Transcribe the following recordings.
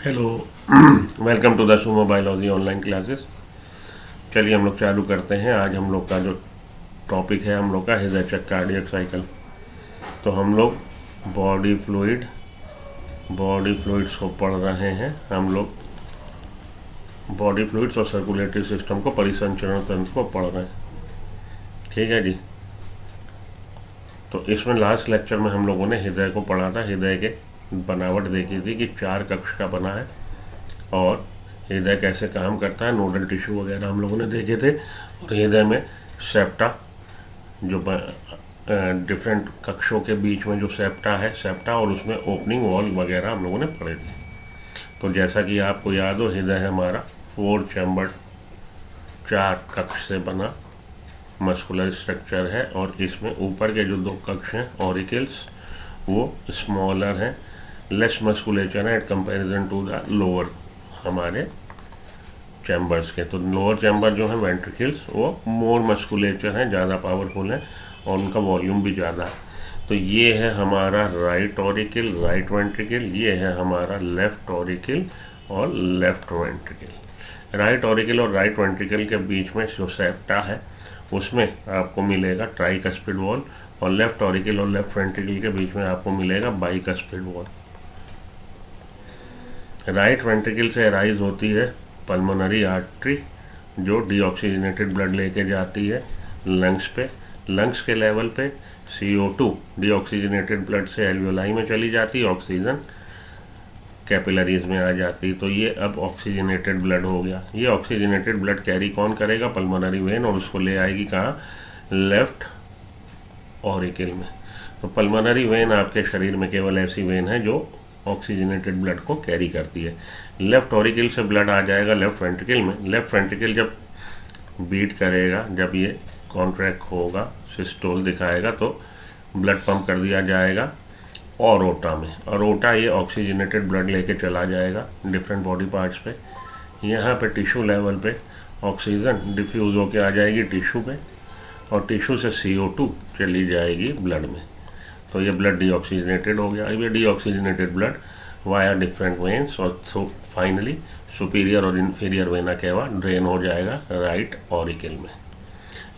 Hello welcome to the Sumo biology online classes. चलिए हम लोग चालू करते हैं। आज हम लोग का जो टॉपिक है हम लोग का हृदय चक्र कार्डियक साइकिल। तो हम लोग बॉडी फ्लूइड्स को पढ़ रहे हैं। हम लोग बॉडी फ्लूइड्स और सर्कुलेटरी सिस्टम को, परिसंचरण तंत्र को पढ़ रहे हैं। ठीक है जी। तो इसमें लास्ट लेक्चर में हम लोगों ने हृदय को पढ़ा था। हृदय के बनावट देखी थी कि 4 कक्ष का बना है और हृदय कैसे काम करता है, नोडल टिश्यू वगैरह हम लोगों ने देखे थे। और हृदय में सेप्टा, जो डिफरेंट कक्षों के बीच में जो सेप्टा और उसमें ओपनिंग वॉल वगैरह हम लोगों ने पढ़े थे। तो जैसा कि आपको याद हो, हृदय हमारा 4 चैम्बर 4 कक्ष से बना मस्कुलर स्ट्रक्चर है और इसमें ऊपर के जो 2 कक्ष हैं ऑरिकल्स वो स्मॉलर हैं, लेस मस्कुलेचर है at comparison to the lower हमारे चैम्बर्स के। तो लोअर चैम्बर जो है वेंट्रिकल्स वो मोर मस्कुलेचर हैं, ज़्यादा पावरफुल हैं और उनका वॉल्यूम भी ज़्यादा है। तो ये है हमारा राइट ऑरिकल, राइट वेंट्रिकल, ये है हमारा लेफ्ट ऑरिकल और लेफ्ट वेंट्रिकल। राइट ऑरिकल और राइट वेंट्रिकल के बीच में जो सेप्टा है उसमें आपको मिलेगा ट्राइकस्पिड वॉल और लेफ्ट ऑरिकल और लेफ्ट वेंट्रिकल के बीच में आपको मिलेगा बाइकस्पिड वॉल। राइट वेंट्रिकल से अराइज होती है पल्मोनरी आर्टरी जो डीऑक्सीजनेटेड ब्लड लेके जाती है लंग्स पे। लंग्स के लेवल पे CO2 डीऑक्सीजनेटेड ब्लड से एल्वियोलाई में चली जाती है, ऑक्सीजन कैपिलरीज में आ जाती। तो ये अब ऑक्सीजनेटेड ब्लड हो गया। ये ऑक्सीजनेटेड ब्लड कैरी कौन करेगा? पल्मोनरी वेन, और उसको ले आएगी कहाँ? लेफ्ट ऑरिकल में। तो पल्मोनरी वेन आपके शरीर में केवल ऐसी वेन है जो ऑक्सीजनेटेड ब्लड को कैरी करती है। लेफ्ट ऑरिकल से ब्लड आ जाएगा लेफ्ट वेंट्रिकल में। लेफ्ट वेंट्रिकल जब बीट करेगा, जब ये कॉन्ट्रैक्ट होगा, सिस्टोल दिखाएगा, तो ब्लड पंप कर दिया जाएगा ऑरोटा में। ऑरोटा ये ऑक्सीजनेटेड ब्लड लेके चला जाएगा डिफरेंट बॉडी पार्ट्स पे। यहाँ पे टिश्यू लेवल पे ऑक्सीजन डिफ्यूज़ होके आ जाएगी टिश्यू पे और टिश्यू से CO2 चली जाएगी ब्लड में। तो ये ब्लड डीऑक्सीजनेटेड हो गया। ये deoxygenated blood via different veins और फाइनली सुपीरियर और इन्फीरियर वेना केवा ड्रेन हो जाएगा राइट ऑरिकल में।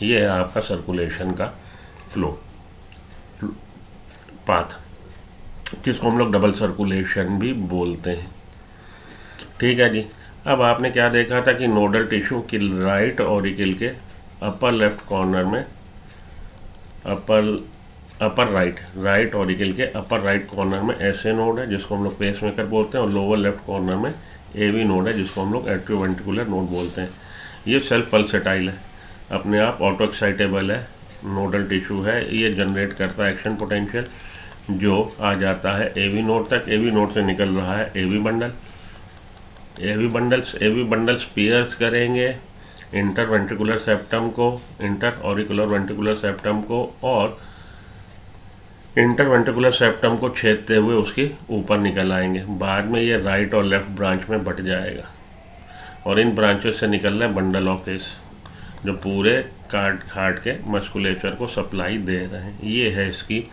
ये है आपका सर्कुलेशन का फ्लो पाथ, जिसको हम लोग डबल सर्कुलेशन भी बोलते हैं। ठीक है जी। अब आपने क्या देखा था कि नोडल टिश्यू की राइट ऑरिकल के अपर लेफ्ट कॉर्नर में अपर राइट ऑरिकल के अपर राइट कॉर्नर में SA नोड है जिसको हम लोग पेसमेकर बोलते हैं और लोअर लेफ्ट कॉर्नर में AV नोड है जिसको हम लोग एट्रियोवेंट्रिकुलर नोड बोलते हैं। ये सेल्फ पल्सेटाइल है, अपने आप ऑटो एक्साइटेबल है, नोडल टिश्यू है। ये जनरेट करता है एक्शन पोटेंशियल जो आ जाता है AV नोड तक। AV नोड से निकल रहा है AV बंडल्स पियर्स करेंगे इंटर वेंट्रिकुलर सेप्टम को, इंटर ऑरिकुलर वेंट्रिकुलर सेप्टम को, और इंटर वेंट्रिकुलर सेप्टम को छेदते हुए उसके ऊपर निकल आएंगे। बाद में ये राइट और लेफ्ट ब्रांच में बट जाएगा और इन ब्रांचेस से निकल रहा है बंडल ऑफ हेस जो पूरे हार्ट के मस्कुलेचर को सप्लाई दे रहे हैं। ये है इसकी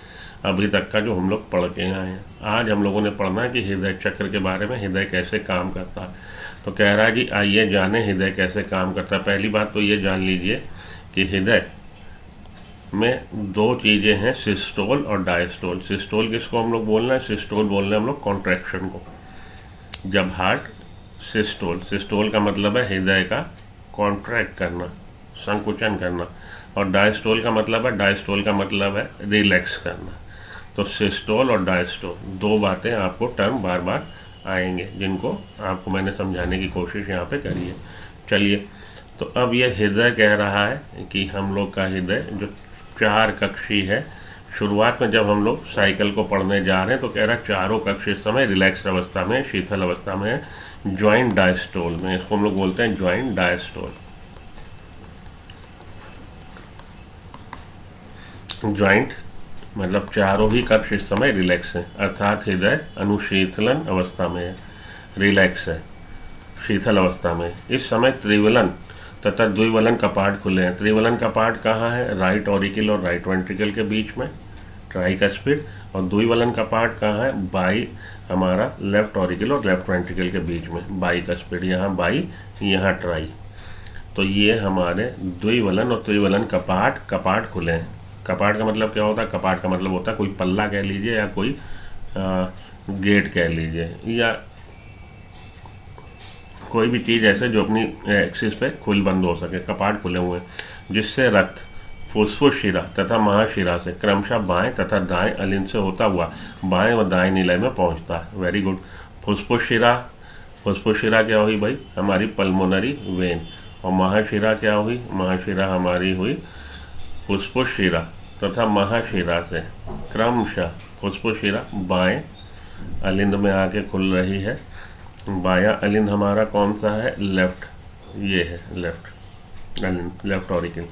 अभी तक का जो हम लोग पढ़ के आए हैं। आज हम लोगों ने पढ़ना है कि हृदय चक्र के बारे में, हृदय कैसे काम करता है। तो कह रहा है जी आइए जाने हृदय कैसे काम करता है। पहली बात तो ये जान लीजिए कि हृदय में 2 चीज़ें हैं, सिस्टोल और डायस्टोल। सिस्टोल किसको हम लोग बोलना है? सिस्टोल बोलना है हम लोग कॉन्ट्रैक्शन को। जब हार्ट सिस्टोल का मतलब है हृदय का कॉन्ट्रैक्ट करना, संकुचन करना, और डायस्टोल का मतलब है रिलैक्स करना। तो सिस्टोल और डायस्टोल 2 बातें आपको टर्म बार बार आएंगे जिनको आपको मैंने समझाने की कोशिश यहाँ पे करी है। चलिए, तो अब ये हृदय कह रहा है कि हम लोग का हृदय जो 4 कक्षी है। शुरुआत में जब हम लोग साइकिल को पढ़ने जा रहे हैं तो कह रहा है चारों कक्ष इस समय रिलैक्स अवस्था में, शीतल अवस्था में है, ज्वाइंट डायस्टोल में। इसको हम लोग बोलते हैं ज्वाइंट डायस्टोल। ज्वाइंट मतलब चारों ही कक्ष इस समय रिलैक्स है, अर्थात हृदय अनुशीतलन अवस्था में है, रिलैक्स है, शीतल अवस्था में। इस समय त्रिवलन तथा द्विवलन कपाट खुले हैं। त्रिवलन कपाट कहाँ है? राइट ऑरिकल और राइट वेंट्रिकल के बीच में ट्राइकस्पिड, और द्विवलन कपाट कहाँ है, बाई हमारा लेफ्ट ऑरिकल और लेफ्ट वेंट्रिकल के बीच में, बाइकस्पिड, यहाँ बाई यहाँ ट्राई। तो ये हमारे द्विवलन और त्रिवलन कपाट खुले हैं। कपाट का मतलब क्या होता है, कपाट का मतलब होता है कोई पल्ला कह लीजिए या कोई गेट कह लीजिए या कोई भी चीज़ ऐसे जो अपनी एक्सिस पे खुल बंद हो सके, कपाट खुले हुए हैं, जिससे रक्त फुसफुस शिरा तथा महाशिरा से क्रमशः बाएं तथा दाएं अलिंद से होता हुआ बाएं व दाएं निलय में पहुंचता है। Very good. फुसफुस शिरा क्या हुई भाई, हमारी पल्मोनरी वेन, और महाशिरा क्या हुई, महाशिरा हमारी हुई फुसफुस शिरा तथा महाशिरा से क्रमशः फुसफुस शिरा बाएं अलिंद में आके खुल रही है। बायां अलिंद हमारा कौन सा है, लेफ्ट, ये है लेफ्ट अलिंद, लेफ्ट ऑरिकल,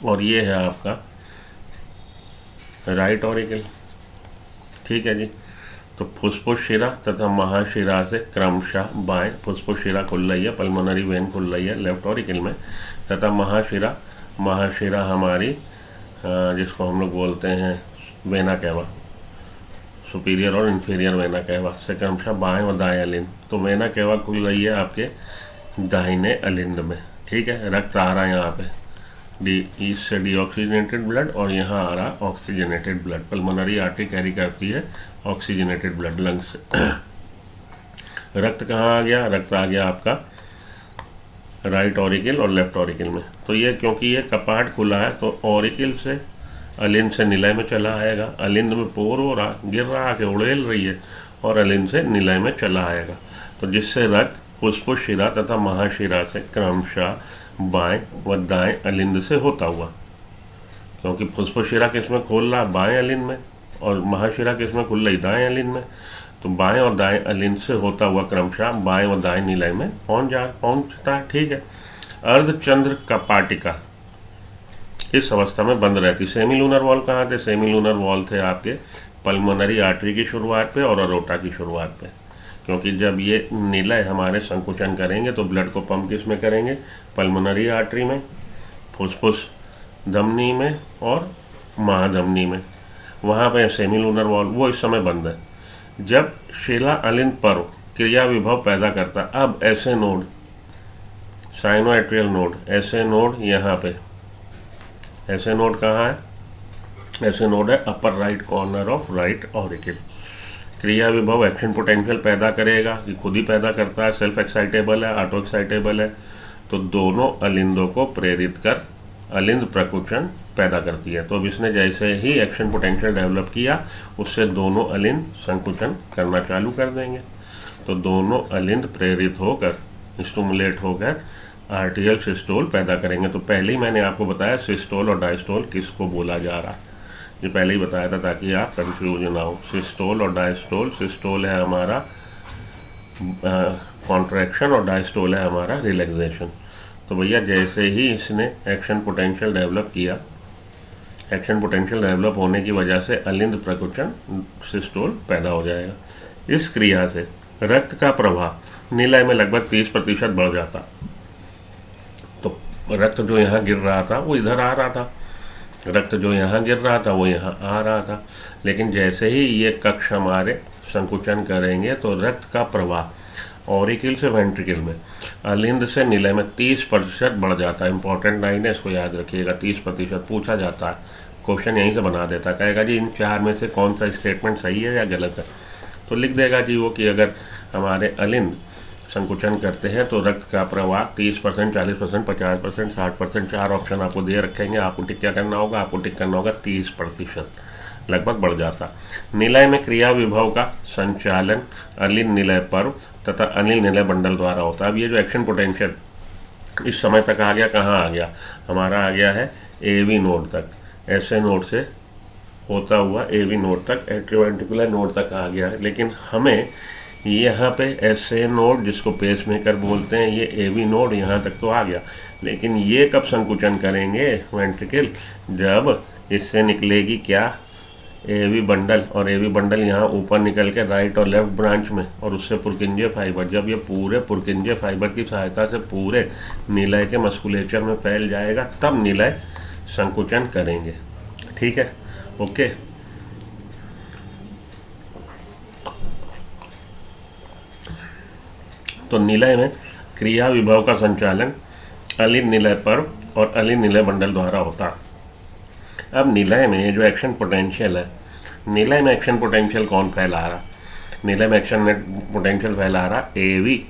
और ये है आपका राइट ऑरिकल। ठीक है जी। तो फुसफुस शिरा तथा महाशिरा से क्रमशः बाएं फुसफुस शिरा खुल रही है, पल्मोनरी वेन खुल रही है लेफ्ट ऑरिकल में, तथा महाशिरा हमारी जिसको हम लोग बोलते हैं वेना कैवा, सुपीरियर और इंफीरियर वेना कैवा से क्रमशः बाएं व दाएं अलिंद। तो वेना कैवा खुल रही है आपके दाहिने अलिंद में। ठीक है। रक्त आ रहा है यहाँ पे ईस्ट से डीऑक्सीजनेटेड ब्लड, और यहाँ आ रहा oxygenated blood. Pulmonary artery carry करती है ऑक्सीजनेटेड ब्लड लंग्स से। रक्त कहाँ आ गया, रक्त आ गया आपका राइट ऑरिकल और लेफ्ट ऑरिकल में। तो ये क्योंकि ये कपाट खुला है तो ऑरिकल से अलिंद से निलय में चला आएगा, अलिंद में पोर हो रहा, गिर रहा आके उड़ेल रही है, और अलिंद से निलय में चला आएगा। तो जिससे रक्त फुसफुस शिरा तथा महाशिरा से क्रमशः बाएं व दाएं अलिंद से होता हुआ, क्योंकि फुसफुस शिरा किस में खोल रहा, बाएं अलिंद में, और महाशिरा किस में खुल रही, दाएं अलिंद में। तो बाएं और दाएं अलिंद से होता हुआ क्रमशः बाएं और दाएं निलय में पहुंचता है। ठीक है। अर्धचंद्र कपाटिका इस अवस्था में बंद रहती। सेमीलूनर वॉल कहाँ थे, सेमीलूनर वॉल थे आपके पल्मोनरी आर्टरी की शुरुआत पे और अरोटा की शुरुआत पे, क्योंकि जब ये निलय हमारे संकुचन करेंगे तो ब्लड को पंप किस में करेंगे, पल्मोनरी आर्टरी में, फुसफुस धमनी में और महाधमनी में। वहाँ पे सेमीलूनर वॉल वो इस समय बंद है। जब शिला अलिंद पर्व क्रिया विभव पैदा करता, अब SA node, sinoatrial node, SA node यहाँ पे, ऐसे नोड कहाँ है, ऐसे नोड है upper right corner of right auricle. क्रिया विभव एक्शन पोटेंशियल पैदा करेगा, ये खुद ही पैदा करता है, सेल्फ एक्साइटेबल है, ऑटो एक्साइटेबल है। तो दोनों अलिंदों को प्रेरित कर अलिंद प्रकुचन पैदा करती है। तो अब इसने जैसे ही एक्शन पोटेंशियल डेवलप किया, उससे दोनों अलिंद संकुचन करना चालू कर देंगे। तो दोनों अलिंद प्रेरित होकर, स्टिमुलेट होकर आर्टियल सिस्टोल पैदा करेंगे। तो पहले ही मैंने आपको बताया सिस्टोल और डायस्टोल किसको बोला जा रहा, ये पहले ही बताया था ताकि आप कंफ्यूज ना हो। सिस्टोल और डायस्टोल, सिस्टोल है हमारा कॉन्ट्रैक्शन और डायस्टोल है हमारा रिलैक्सेशन। तो भैया जैसे ही इसने एक्शन पोटेंशियल डेवलप किया, एक्शन पोटेंशियल डेवलप होने की वजह से अलिंद प्रकुचन सिस्टोल पैदा हो जाएगा। इस क्रिया से रक्त का प्रवाह निलय में लगभग 30% बढ़ जाता। तो रक्त जो यहाँ गिर रहा था वो इधर आ रहा था, रक्त जो यहाँ गिर रहा था वो यहाँ आ रहा था। लेकिन जैसे ही ये कक्ष हमारे संकुचन करेंगे तो रक्त का प्रवाह ऑरिकल से वेंट्रिकल में अलिंद से निलय में 30% बढ़ जाता है। इंपॉर्टेंट लाइन है, इसको याद रखिएगा। 30% पूछा जाता है, क्वेश्चन यहीं से बना देता है, कहेगा जी इन चार में से कौन सा स्टेटमेंट सही है या गलत है। तो लिख देगा जी वो कि अगर हमारे अलिंद संकुचन करते हैं तो रक्त का प्रवाह 30%, 40%, 50%, 60%, चार ऑप्शन आपको दे रखेंगे। आपको टिक क्या करना होगा, आपको टिक करना होगा 30% लगभग बढ़ जाता। निलय में क्रिया विभव का संचालन अलिंद निलय पर्व तथा अनिल निलय बंडल द्वारा होता है। अब ये जो एक्शन पोटेंशियल इस समय तक आ गया, कहाँ आ गया, हमारा आ गया है एवी नोड तक, ऐसे नोड से होता हुआ एवी नोड तक, एट्रियोवेंट्रिकुलर नोड तक आ गया है। लेकिन हमें यहाँ पे ऐसे नोड जिसको पेसमेकर बोलते हैं, ये एवी नोड यहाँ तक तो आ गया, लेकिन ये कब संकुचन करेंगे वेंट्रिकल, जब इससे निकलेगी क्या, एवी बंडल। और एवी बंडल यहाँ ऊपर निकल के राइट और लेफ्ट ब्रांच में, और उससे पुरकिंजे फाइबर, जब ये पूरे पुरकिंजे फाइबर की सहायता से पूरे निलय के मस्कुलेचर में फैल जाएगा, तब निलय संकुचन करेंगे। ठीक है, ओके। तो निलय में क्रिया विभव का संचालन अलिन निलय पर्व और अलिन निलय मंडल द्वारा होता है। अब निलय में जो एक्शन पोटेंशियल है, निलय में एक्शन पोटेंशियल कौन फैला रहा? निलय में एक्शन पोटेंशियल फैला रहा एवी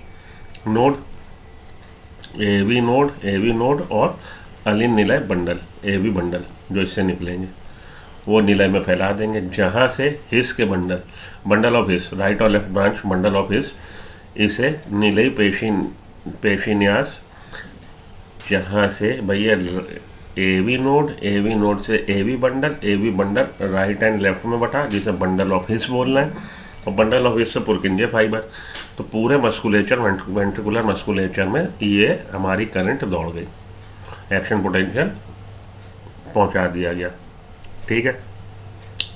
नोड और अलिन निलय बंडल, एवी बंडल जो इससे निकलेंगे वो निलय में फैला देंगे, जहाँ से हिस के बंडल ऑफ हिस, राइट और left branch bundle of His, इसे निलय पेशीन्यास, जहाँ से भैया एवी नोड से AV bundle right and left में बटा, जिसे बंडल ऑफ हिस बोलना है, और बंडल ऑफ हिस से पुरकिंजे फाइबर। तो पूरे मस्कुलेचर वेंट्रिकुलर मस्कुलेचर में ये हमारी करंट दौड़ गई, एक्शन पोटेंशियल पहुंचा दिया गया। ठीक है,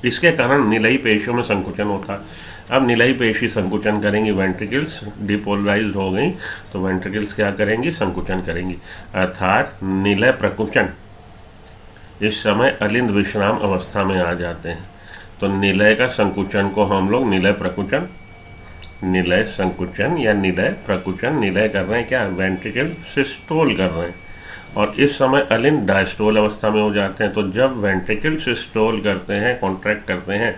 इसके कारण निलयी पेशियों में संकुचन होता है। अब निलयी पेशी संकुचन करेंगी, वेंट्रिकल्स डिपोलराइज हो गई तो वेंट्रिकल्स क्या करेंगी? संकुचन करेंगी, अर्थात निलय प्रकुचन इस समय अलिंद विश्राम अवस्था में आ जाते हैं। तो निलय का संकुचन को हम लोग निलय प्रकुचन, निलय संकुचन या निलय प्रकुचन, निलय कर रहे हैं क्या? वेंट्रिकल सिस्टोल कर रहे हैं, और इस समय अलिंद डायस्टोल अवस्था में हो जाते हैं। तो जब वेंट्रिकल सिस्टोल करते हैं, कॉन्ट्रैक्ट करते हैं,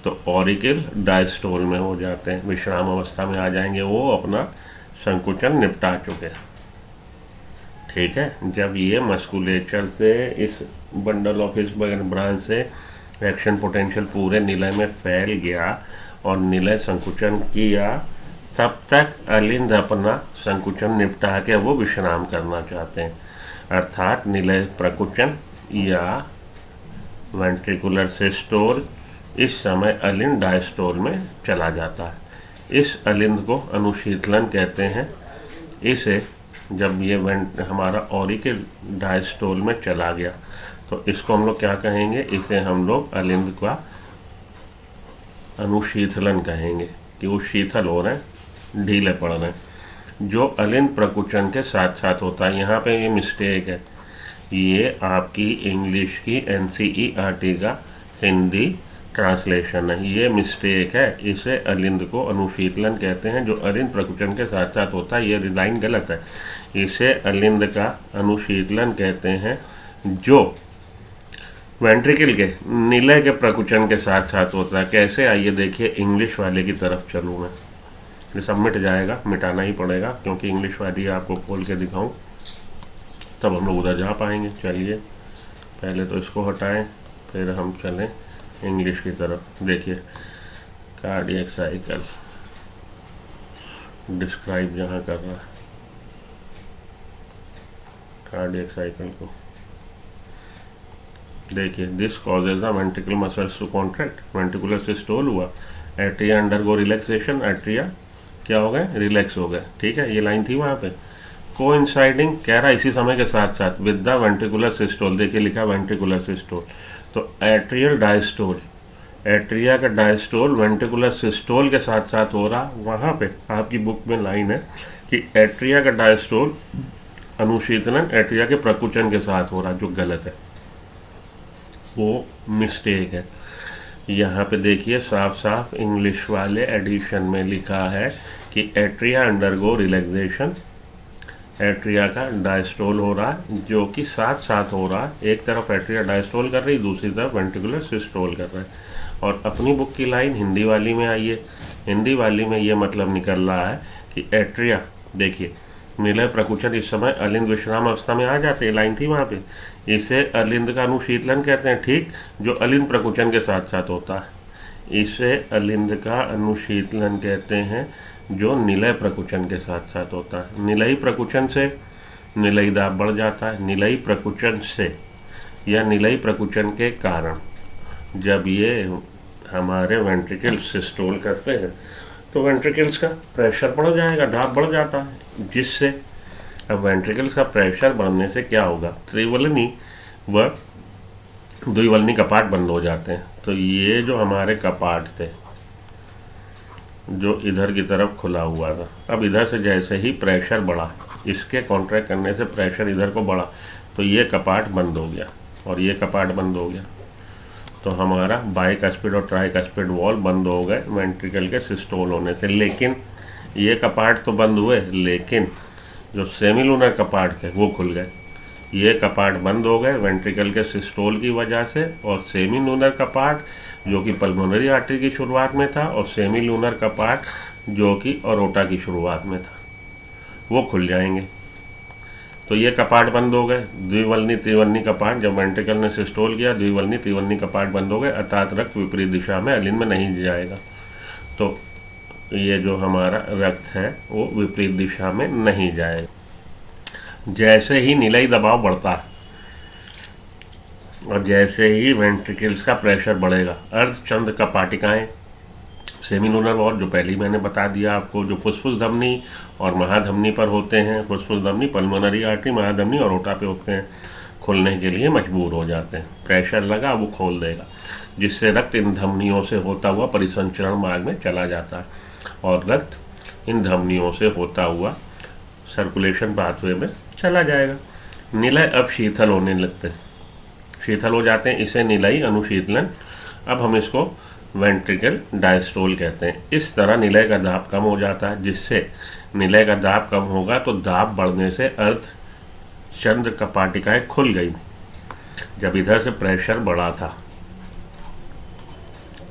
तो ऑरिकल डायस्टोल में हो जाते हैं, विश्राम अवस्था में आ जाएंगे, वो अपना संकुचन निपटा चुके। ठीक है, जब ये मस्कुलेचर से इस बंडल ऑफ हिस ब्रांच से एक्शन पोटेंशियल पूरे निलय में फैल गया और निलय संकुचन किया, तब तक अलिंद अपना संकुचन निपटा के वो विश्राम करना चाहते हैं, अर्थात निलय प्रकुचन या वेंट्रिकुलर सिस्टोल इस समय अलिंद डायस्टोल में चला जाता है। इस अलिंद को अनुशीतलन कहते हैं। इसे जब ये हमारा ऑरिकल डायस्टोल में चला गया तो इसको हम लोग क्या कहेंगे? इसे हम लोग अलिंद का अनुशीतलन कहेंगे कि वो शीतल हो रहे हैं, ढीले पड़ रहे हैं, जो अलिंद प्रकुचन के साथ साथ होता है। यहाँ पे ये मिस्टेक है, ये आपकी इंग्लिश की NCERT का हिंदी ट्रांसलेशन है, ये मिस्टेक है। इसे अलिंद को अनुशीतलन कहते हैं, जो अलिंद प्रकुचन के साथ साथ होता है। ये लाइन गलत है, इसे अलिंद का अनुशीतलन कहते हैं, जो वेंट्रिकल के निलय के प्रकुचन के साथ साथ होता है। कैसे? आइए देखिए, इंग्लिश वाले की तरफ चलूँ मैं, ये सब मिट जाएगा, मिटाना ही पड़ेगा, क्योंकि इंग्लिश वाली आपको खोल के दिखाऊं तब हम लोग उधर जा पाएंगे। चलिए पहले तो इसको हटाएं, फिर हम चलें इंग्लिश की तरफ। देखिए, कार्डियक साइकिल डिस्क्राइब जहाँ कर रहा है कार्डियक साइकिल को, देखिए, this causes the ventricle muscles to contract, ventricular systole हुआ, एट्रिया अंडरगो रिलैक्सेशन, एट्रिया क्या हो गए? रिलैक्स हो गए। ठीक है, ये लाइन थी वहाँ पे। कोइंसाइडिंग कह रहा इसी समय के साथ साथ विद द वेंट्रिकुलर सिस्टोल, देखिए लिखा वेंट्रिकुलर सिस्टोल, तो एट्रियल डायस्टोल, एट्रिया का डायस्टोल वेंट्रिकुलर सिस्टोल के साथ साथ हो रहा। वहाँ पे आपकी बुक में लाइन है कि एट्रिया का डायस्टोल अनुशीतलन एट्रिया के प्रकुचन के साथ हो रहा, जो गलत है, वो मिस्टेक है। यहाँ पे देखिए साफ साफ इंग्लिश वाले एडिशन में लिखा है कि एट्रिया अंडरगो रिलैक्सेशन, एट्रिया का डायस्टोल हो रहा है, जो कि साथ साथ हो रहा है। एक तरफ एट्रिया डायस्टोल कर रही, दूसरी तरफ वेंट्रिकुलर सिस्टोल कर रहा है। और अपनी बुक की लाइन हिंदी वाली में आइए, हिंदी वाली में ये मतलब निकल रहा है कि एट्रिया, देखिए, निलय प्रकुचन इस समय अलिंद विश्राम अवस्था में आ जाते हैं, लाइन थी वहाँ पे, इसे अलिंद का अनुशीतलन कहते हैं। ठीक, जो अलिंद प्रकुचन के साथ साथ होता है, इसे अलिंद का अनुशीतलन कहते हैं, जो निलय प्रकुचन के साथ साथ होता है। निलयी प्रकुचन से निलयी दाब बढ़ जाता है, निलयी प्रकुचन से या निलयी प्रकुचन के कारण जब ये हमारे वेंट्रिकल सिस्टोल करते हैं तो वेंट्रिकल्स का प्रेशर बढ़ जाएगा, दाब बढ़ जाता है, जिससे अब वेंट्रिकल्स का प्रेशर बढ़ने से क्या होगा? त्रिवलनी व द्विवलनी कपाट बंद हो जाते हैं। तो ये जो हमारे कपाट थे, जो इधर की तरफ खुला हुआ था, अब इधर से जैसे ही प्रेशर बढ़ा, इसके कॉन्ट्रैक्ट करने से प्रेशर इधर को बढ़ा, तो ये कपाट बंद हो गया और ये कपाट बंद हो गया। तो हमारा बाइकस्पिड और ट्राइकस्पिड वॉल बंद हो गए वेंट्रिकल के सिस्टोल होने से। लेकिन ये कपाट तो बंद हुए, लेकिन जो सेमिलूनर कपाट थे वो खुल गए। ये कपाट बंद हो गए वेंट्रिकल के सिस्टोल की वजह से, और सेमीलूनर कपाट जो कि पल्मोनरी आर्टरी की शुरुआत में था, और सेमीलूनर कपाट जो कि अरोटा की शुरुआत में था, वो खुल जाएंगे। तो ये कपाट बंद हो गए। द्विवल्नी त्रिवल्नी कपाट, जब वेंट्रिकल ने सिस्टोल किया, द्विवल्नी त्रिवल्नी कपाट बंद हो गए, अर्थात रक्त विपरीत दिशा में अलिन में नहीं जाएगा। तो ये जो हमारा रक्त है वो विपरीत दिशा में नहीं जाएगा। जैसे ही निलयी दबाव बढ़ता है और जैसे ही वेंट्रिकल्स का प्रेशर बढ़ेगा, अर्धचंद्र कपाटिकाएं, सेमिलूनर वॉल जो पहले ही मैंने बता दिया आपको, जो फुसफुस धमनी और महाधमनी पर होते हैं, फुसफुस धमनी, पल्मोनरी आर्टरी, महाधमनी और ओटा पे होते हैं, खुलने के लिए मजबूर हो जाते हैं। प्रेशर लगा वो खोल देगा, जिससे रक्त इन धमनियों से होता हुआ परिसंचरण मार्ग में चला जाता है और रक्त इन धमनियों से होता हुआ सर्कुलेशन पाथवे में चला जाएगा। निलय अब शीतल होने लगते हैं, शीतल हो जाते हैं, इसे निलयी अनुशीतलन। अब हम इसको वेंट्रिकल डायस्टोल कहते हैं। इस तरह निलय का दाब कम हो जाता है, जिससे निलय का दाब कम होगा तो दाब बढ़ने से अर्धचंद्र कपाटिकाएं खुल गई। जब इधर से प्रेशर बढ़ा था,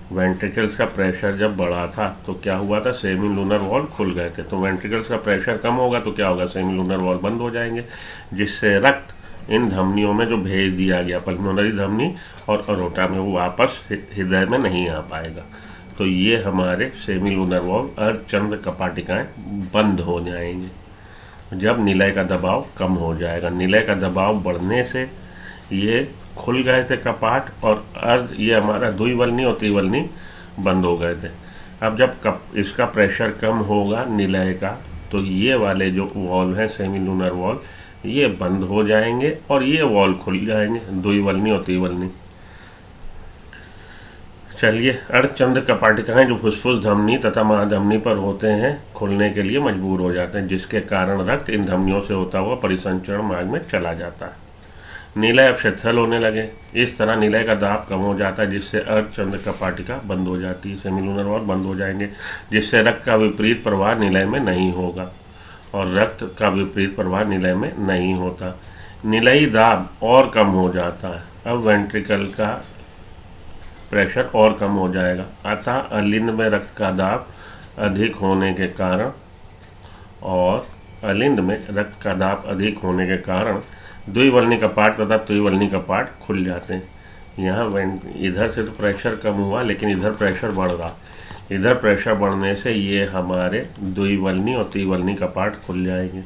वेंट्रिकल्स का प्रेशर जब बढ़ा था तो क्या हुआ था, सेमिलूनर वॉल खुल गए थे। तो वेंट्रिकल्स का प्रेशर कम होगा तो क्या होगा, सेमिलूनर वॉल बंद हो जाएंगे, जिससे रक्त इन धमनियों में जो भेज दिया गया पल्मोनरी धमनी और अरोटा में, वो वापस हृदय में नहीं आ पाएगा। तो ये हमारे सेमिलूनर वॉल अर्धचंद्र कपाटिकाएं बंद हो जाएंगे जब निलय का दबाव कम हो जाएगा। निलय का दबाव बढ़ने से ये खुल गए थे कपाट, और ये हमारा द्विवल्नी और त्रिवल्नी बंद हो गए थे। अब जब इसका प्रेशर कम होगा निलय का, तो ये वाले जो वॉल हैं सेमिलूनर वॉल, ये बंद हो जाएंगे और ये वॉल खुल जाएंगे, द्विवल्नी और त्रिवल्नी। चलिए, अर्धचंद्र कपाटिकाएं जो फुसफुस धमनी तथा महाधमनी पर होते हैं, खुलने के लिए मजबूर हो जाते हैं, जिसके कारण रक्त इन धमनियों से होता हुआ परिसंचरण मार्ग में चला जाता है। निलय अब शिथिल होने लगे। इस तरह निलय का दाब कम हो जाता है, जिससे अर्धचंद्र कपाटिका बंद हो जाती है, सेमिलूनर वॉल बंद हो जाएंगे, जिससे रक्त का विपरीत प्रवाह निलय में नहीं होगा, और रक्त का विपरीत प्रवाह निलय में नहीं होता। निलयी दाब और कम हो जाता है। अब वेंट्रिकल का प्रेशर और कम हो जाएगा, अतः अलिंद में रक्त का दाब अधिक होने के कारण, और अलिंद में रक्त का दाब अधिक होने के कारण द्विवल्नी कपाट तथा त्रिवल्नी कपाट खुल जाते हैं। यहाँ इधर से तो प्रेशर कम हुआ, लेकिन इधर प्रेशर बढ़ रहा। इधर प्रेशर बढ़ने से ये हमारे द्विवल्नी और त्रिवल्नी कपाट खुल जाएंगे।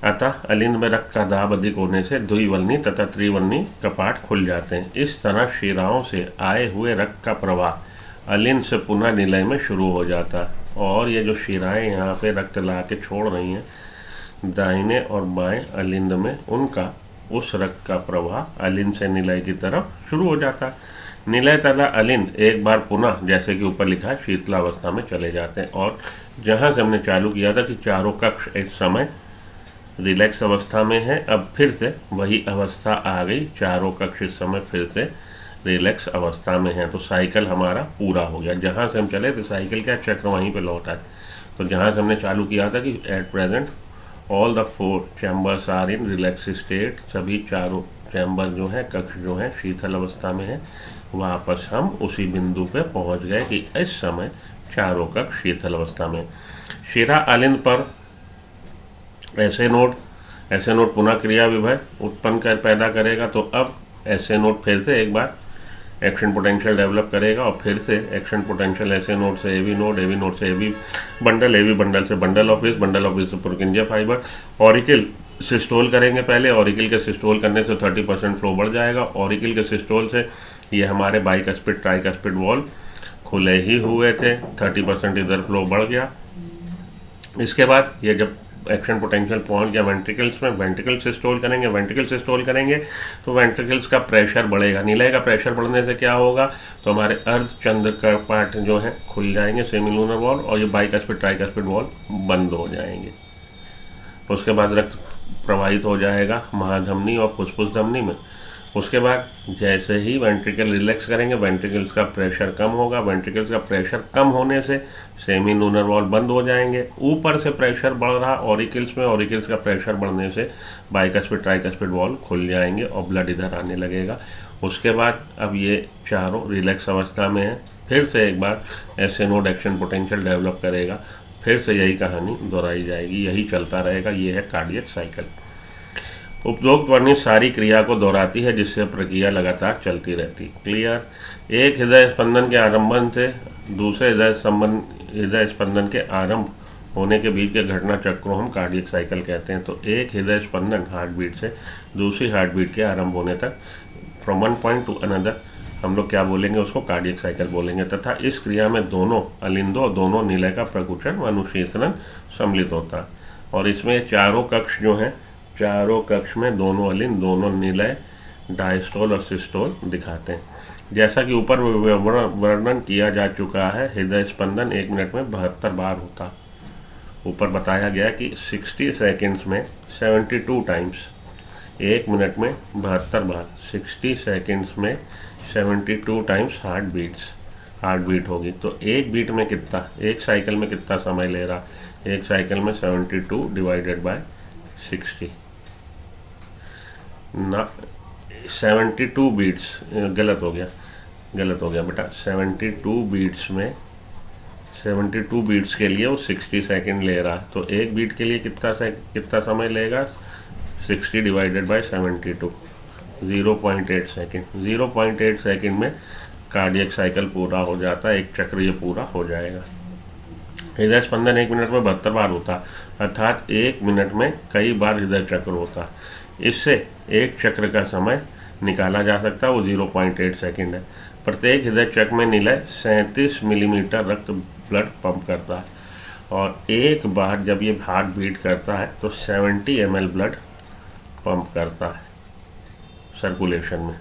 अतः अलिंद में रक्त का दाब अधिक होने से द्विवल्नी तथा त्रिवल्नी कपाट खुल जाते हैं। इस तरह शिराओं से आए हुए रक्त का प्रवाह अलिंद से पुनः निलय में शुरू हो जाता है, और ये जो शिराएं यहाँ पे रक्त ला के छोड़ रही हैं दाहिने और बाएं अलिंद में, उनका उस रक्त का प्रवाह अलिंद से निलय की तरफ शुरू हो जाता है। निलय तथा अलिंद एक बार पुनः, जैसे कि ऊपर लिखा है, शीतलावस्था में चले जाते हैं। और जहाँ से हमने चालू किया था कि चारों कक्ष इस समय रिलैक्स अवस्था में है, अब फिर से वही अवस्था आ गई, चारों कक्ष इस समय फिर से रिलैक्स अवस्था में है। तो साइकिल हमारा पूरा हो गया। जहाँ से हम चले थे साइकिल का चक्र वहीं पे लौटा है। तो जहाँ से हमने चालू किया था कि at present all the 4 chambers are in relax state, सभी चारों चैम्बर जो हैं, कक्ष जो हैं, शीतल अवस्था में है, वापस हम उसी बिंदु पे पहुंच गए कि इस समय चारों कक्ष शीतल अवस्था में। शिरा अलिंद पर ऐसे नोड पुनः क्रिया विभव उत्पन्न कर पैदा करेगा। तो अब ऐसे नोड फिर से एक बार एक्शन पोटेंशियल डेवलप करेगा, और फिर से एक्शन पोटेंशियल ऐसे नोड से एवी नोड से एवी बंडल से बंडल ऑफ से पुरकिंजिया फाइबर, ऑरिकल सिस्टोल करेंगे पहले। ऑरिकल के सिस्टोल करने से 30% फ्लो बढ़ जाएगा। ऑरिकल के सिस्टोल से ये हमारे बाइकस्पिड ट्राइकस्पिड वॉल खुले ही हुए थे, 30% इधर फ्लो बढ़ गया। इसके बाद ये जब एक्शन पोटेंशियल पहुंच गया वेंट्रिकल्स में, वेंट्रिकल सिस्टोल करेंगे तो वेंट्रिकल्स का प्रेशर बढ़ेगा। निलय का प्रेशर बढ़ने से क्या होगा, तो हमारे अर्धचंद्र कपाट जो है खुल जाएंगे, सेमिलूनर वॉल, और ये बाइकस्पिड ट्राइकस्पिड वॉल बंद हो जाएंगे। उसके बाद रक्त प्रवाहित हो जाएगा महाधमनी और फुसफुस धमनी में, उसके बाद जैसे ही वेंट्रिकल रिलैक्स करेंगे वेंट्रिकल्स का प्रेशर कम होगा, वेंट्रिकल्स का प्रेशर कम होने से सेमी लूनर वॉल्व बंद हो जाएंगे। ऊपर से प्रेशर बढ़ रहा ऑरिकल्स में, ऑरिकल्स का प्रेशर बढ़ने से बाइकस्पिड ट्राइकस्पिड वॉल्व खुल जाएंगे और ब्लड इधर आने लगेगा। उसके बाद अब ये चारों रिलैक्स अवस्था में है, फिर से एक बार एसएनओड एक्शन पोटेंशियल डेवलप करेगा, फिर से यही कहानी दोहराई जाएगी, यही चलता रहेगा। ये है कार्डियक साइकिल। उपरोक्त वर्णित सारी क्रिया को दोहराती है जिससे प्रक्रिया लगातार चलती रहती। क्लियर। एक हृदय स्पंदन के आरंभन से दूसरे हृदय स्पंदन के आरंभ होने के बीच के घटना चक्र को हम कार्डियक साइकिल कहते हैं। तो एक हृदय स्पंदन हार्ट बीट से दूसरी हार्ट बीट के आरंभ होने तक, from one point two another, हम लोग क्या बोलेंगे, उसको कार्डियक साइकिल बोलेंगे। तथा इस क्रिया में दोनों अलिंदों और दोनों निलय का प्रकुचन व अनुशीतन सम्मिलित होता है। और इसमें चारों कक्ष जो हैं, चारों कक्ष में दोनों अलिंद दोनों निलय डायस्टोल और सिस्टोल दिखाते हैं। जैसा कि ऊपर वर्णन किया जा चुका है, हृदय स्पंदन 1 मिनट में 72 बार होता है। ऊपर बताया गया कि 60 सेकेंड्स में 72 टाइम्स, 1 मिनट में 72 बार, 60 सेकेंड्स में 72 टाइम्स हार्ट बीट होगी। तो एक बीट में कितना, एक साइकिल में कितना समय ले रहा, एक साइकिल में 72 डिवाइडेड बाय 60 ना, 72 बीट्स, गलत हो गया बेटा। 72 बीट्स के लिए वो 60 सेकेंड ले रहा, तो एक बीट के लिए कितना समय लेगा, 60 डिवाइडेड बाय 72, 0.8 सेकेंड। 0.8 सेकेंड में कार्डियक साइकिल पूरा हो जाता है, एक चक्र ये पूरा हो जाएगा। हृदय स्पंदन 1 मिनट में 72 बार होता, अर्थात 1 मिनट में कई बार हृदय चक्र होता। इससे एक चक्र का समय निकाला जा सकता है, वो 0.8 सेकेंड है। प्रत्येक हृदय चक्र में निलय 37 मिलीमीटर रक्त ब्लड पंप करता है, और एक बार जब ये हार्ट बीट करता है तो 70 ml ब्लड पंप करता है सर्कुलेशन में,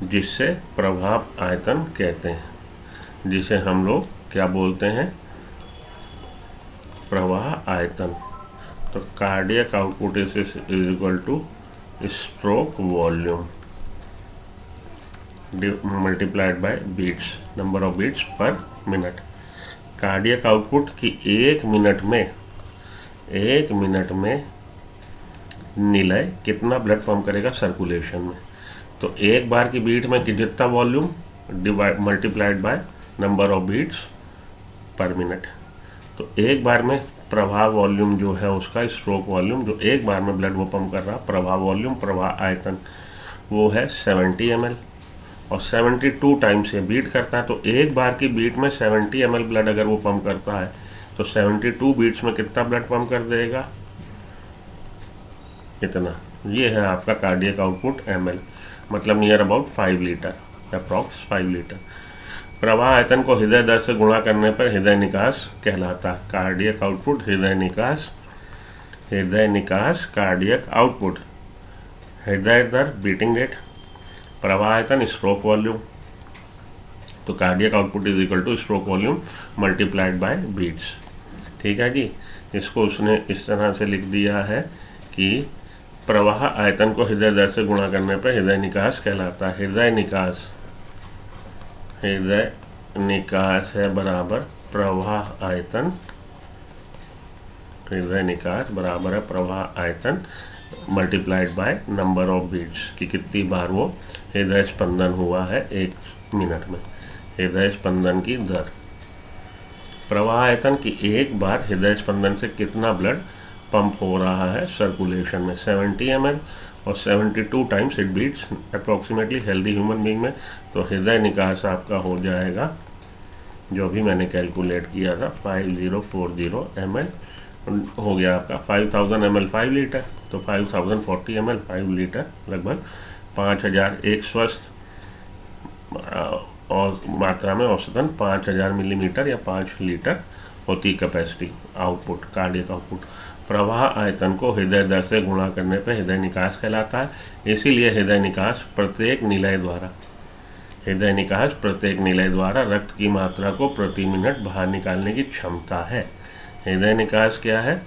जिससे प्रभाव आयतन कहते हैं, जिसे हम लोग क्या बोलते हैं, प्रवाह आयतन। तो cardiac output is equal to stroke volume multiplied by beats, number of beats per minute. Cardiac output की 1 मिनट में निलय कितना ब्लड पंप करेगा सर्कुलेशन में। तो एक बार की बीट में जितना volume multiplied by number of beats per minute. तो एक बार में प्रवाह वॉल्यूम जो है उसका, स्ट्रोक वॉल्यूम जो एक बार में ब्लड वो पंप कर रहा, प्रवाह वॉल्यूम, प्रवाह आयतन, वो है 70 ml, और 72 टाइम्स से बीट करता है। तो एक बार की बीट में 70 ml ब्लड अगर वो पंप करता है तो 72 बीट्स में कितना ब्लड पंप कर देगा, इतना। ये है आपका कार्डियक आउटपुट ml, मतलब near about 5 litre, approx 5 litre. प्रवाह आयतन को हृदय दर से गुणा करने पर हृदय निकास कहलाता है। कार्डियक आउटपुट, हृदय निकास कार्डियक आउटपुट, हृदय दर बीटिंग रेट, प्रवाह आयतन स्ट्रोक वॉल्यूम। तो cardiac output is equal to stroke volume multiplied by beats. ठीक है जी। इसको उसने इस तरह से लिख दिया है कि प्रवाह आयतन को हृदय दर से गुणा करने पर हृदय निकास कहलाता है। हृदय निकास है बराबर प्रवाह आयतन, हृदय निकास बराबर है प्रवाह आयतन multiplied by number of beats, कि कितनी बार वो हृदय स्पंदन हुआ है 1 मिनट में, हृदय स्पंदन की दर। प्रवाह आयतन की एक बार हृदय स्पंदन से कितना ब्लड पंप हो रहा है सर्कुलेशन में, 70 ml, और 72 times it beats approximately healthy human being में। तो हृदय निकास आपका हो जाएगा, जो भी मैंने कैलकुलेट किया था, 5040 ml हो गया आपका। 5000 ml 5 लीटर, तो 5040 ml 5 लीटर, लगभग 5000, एक स्वस्थ और मात्रा में औसतन 5000 मिलीमीटर या 5 लीटर होती कैपेसिटी आउटपुट, कार्डियक आउटपुट। प्रवाह आयतन को हृदय दर से गुणा करने पर हृदय निकास कहलाता है। इसीलिए हृदय निकास प्रत्येक निलय द्वारा रक्त की मात्रा को प्रति मिनट बाहर निकालने की क्षमता है। हृदय निकास क्या है,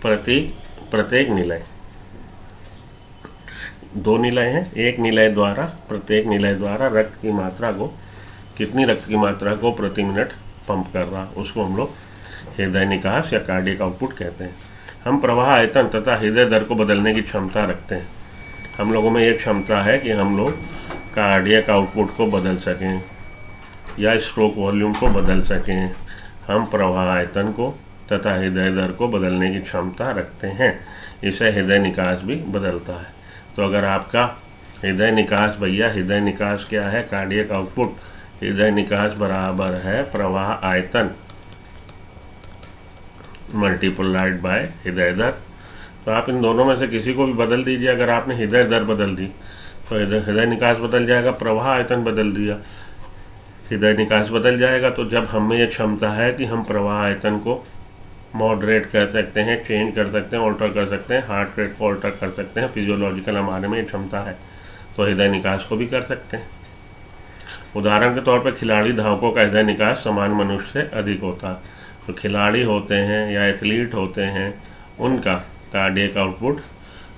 प्रत्येक निलय दो निलय हैं, एक निलय द्वारा, प्रत्येक निलय द्वारा रक्त की मात्रा को, कितनी रक्त की मात्रा को प्रति मिनट पंप कर रहा, उसको हम लोग हृदय निकास या कार्डियक आउटपुट कहते हैं। हम प्रवाह आयतन तथा हृदय दर को बदलने की क्षमता रखते हैं। हम लोगों में ये क्षमता है कि हम लोग कार्डियक आउटपुट को बदल सकें या स्ट्रोक वॉल्यूम को बदल सकें। हम प्रवाह आयतन को तथा हृदय दर को बदलने की क्षमता रखते हैं। इसे हृदय निकास भी बदलता है। तो अगर आपका हृदय निकास, भैया हृदय निकास क्या है, कार्डियक आउटपुट, हृदय निकास बराबर है प्रवाह आयतन मल्टीप्लाइड बाय हृदय दर। तो आप इन दोनों में से किसी को भी बदल दीजिए। अगर आपने हृदय दर बदल दी तो हृदय निकास बदल जाएगा, प्रवाह आयतन बदल दिया, हृदय निकास बदल जाएगा। तो जब हमें ये क्षमता है कि हम प्रवाह आयतन को मॉडरेट कर सकते हैं, चेंज कर सकते हैं, ऑल्टर कर सकते हैं, हार्ट रेट को ऑल्टर कर सकते हैं, फिजियोलॉजिकल हमारे में ये क्षमता है, तो हृदय निकास को भी कर सकते हैं। उदाहरण के तौर पर खिलाड़ी धावकों का हृदय निकास सामान्य मनुष्य से अधिक होता है। तो खिलाड़ी होते हैं या एथलीट होते हैं, उनका कार्डियक आउटपुट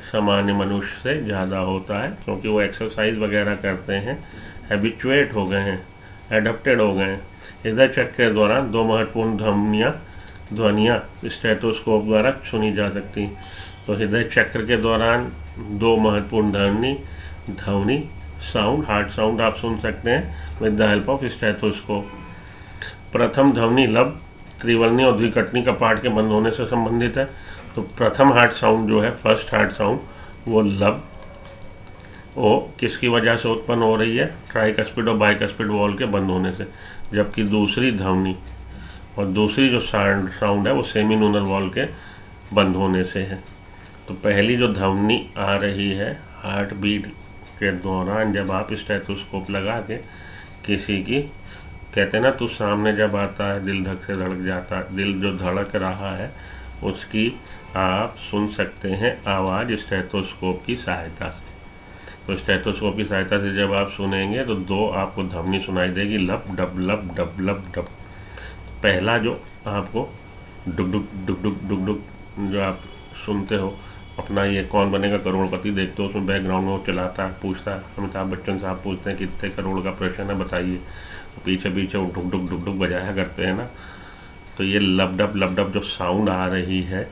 सामान्य मनुष्य से ज़्यादा होता है, क्योंकि वो एक्सरसाइज वगैरह करते हैं, हैबिचुएट हो गए हैं, एडप्टेड हो गए हैं। हृदय चक्र के दौरान दो महत्वपूर्ण ध्वनियाँ स्टेथोस्कोप द्वारा सुनी जा सकती। तो हृदय चक्र के दौरान दो महत्वपूर्ण ध्वनि साउंड, हार्ट साउंड आप सुन सकते हैं with the help of stethoscope. प्रथम ध्वनि लब त्रिवर्णी और द्विकटनी कपाट के बंद होने से संबंधित है। तो प्रथम हार्ट साउंड जो है, फर्स्ट हार्ट साउंड, वो लब, वो किसकी वजह से उत्पन्न हो रही है, ट्राइकस्पिड और बाइकस्पिड वॉल के बंद होने से। जबकि दूसरी ध्वनि और दूसरी जो साउंड है वो सेमिनूनर वॉल के बंद होने से है। तो पहली जो ध्वनि आ रही है हार्ट बीट के दौरान, जब आप स्टेथोस्कोप लगा के किसी की, कहते हैं ना, तो सामने जब आता है दिल धक से धड़क जाता है, दिल जो धड़क रहा है उसकी आप सुन सकते हैं आवाज़ स्टेथोस्कोप की सहायता से। तो स्टेथोस्कोप की सहायता से जब आप सुनेंगे तो दो आपको ध्वनि सुनाई देगी, लब डब लब डब लब डब। पहला जो आपको डुक डुक डुक डुक डुक डुक जो आप सुनते हो, अपना ये कौन बनेगा करोड़पति देखते हो, उसमें बैकग्राउंड में वो चलाता है, पूछता है, अमिताभ बच्चन साहब पूछते हैं कितने करोड़ का प्रश्न है बताइए, तो पीछे पीछे वो डुक डुक डुक डुक बजाया करते हैं ना। तो ये लब डब जो साउंड आ रही है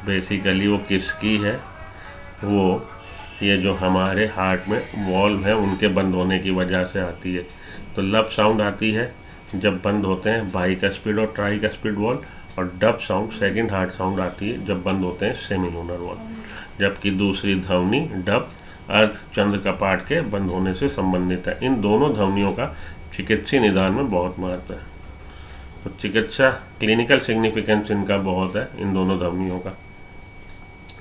बेसिकली वो किसकी है, वो ये जो हमारे हार्ट में वॉल्व है उनके बंद होने की वजह से आती है। तो लब साउंड आती है जब बंद होते हैं बाइकस्पिड और ट्राइकस्पिड वॉल, और dub sound, second heart sound आती है जब बंद होते हैं सेमिलूनर वॉल। जबकि दूसरी ध्वनि डब अर्थ चंद्र कपाट के बंद होने से संबंधित है। इन दोनों ध्वनियों का चिकित्सीय निदान में बहुत महत्व है। तो चिकित्सा क्लिनिकल सिग्निफिकेंस इनका बहुत है, इन दोनों ध्वनियों का।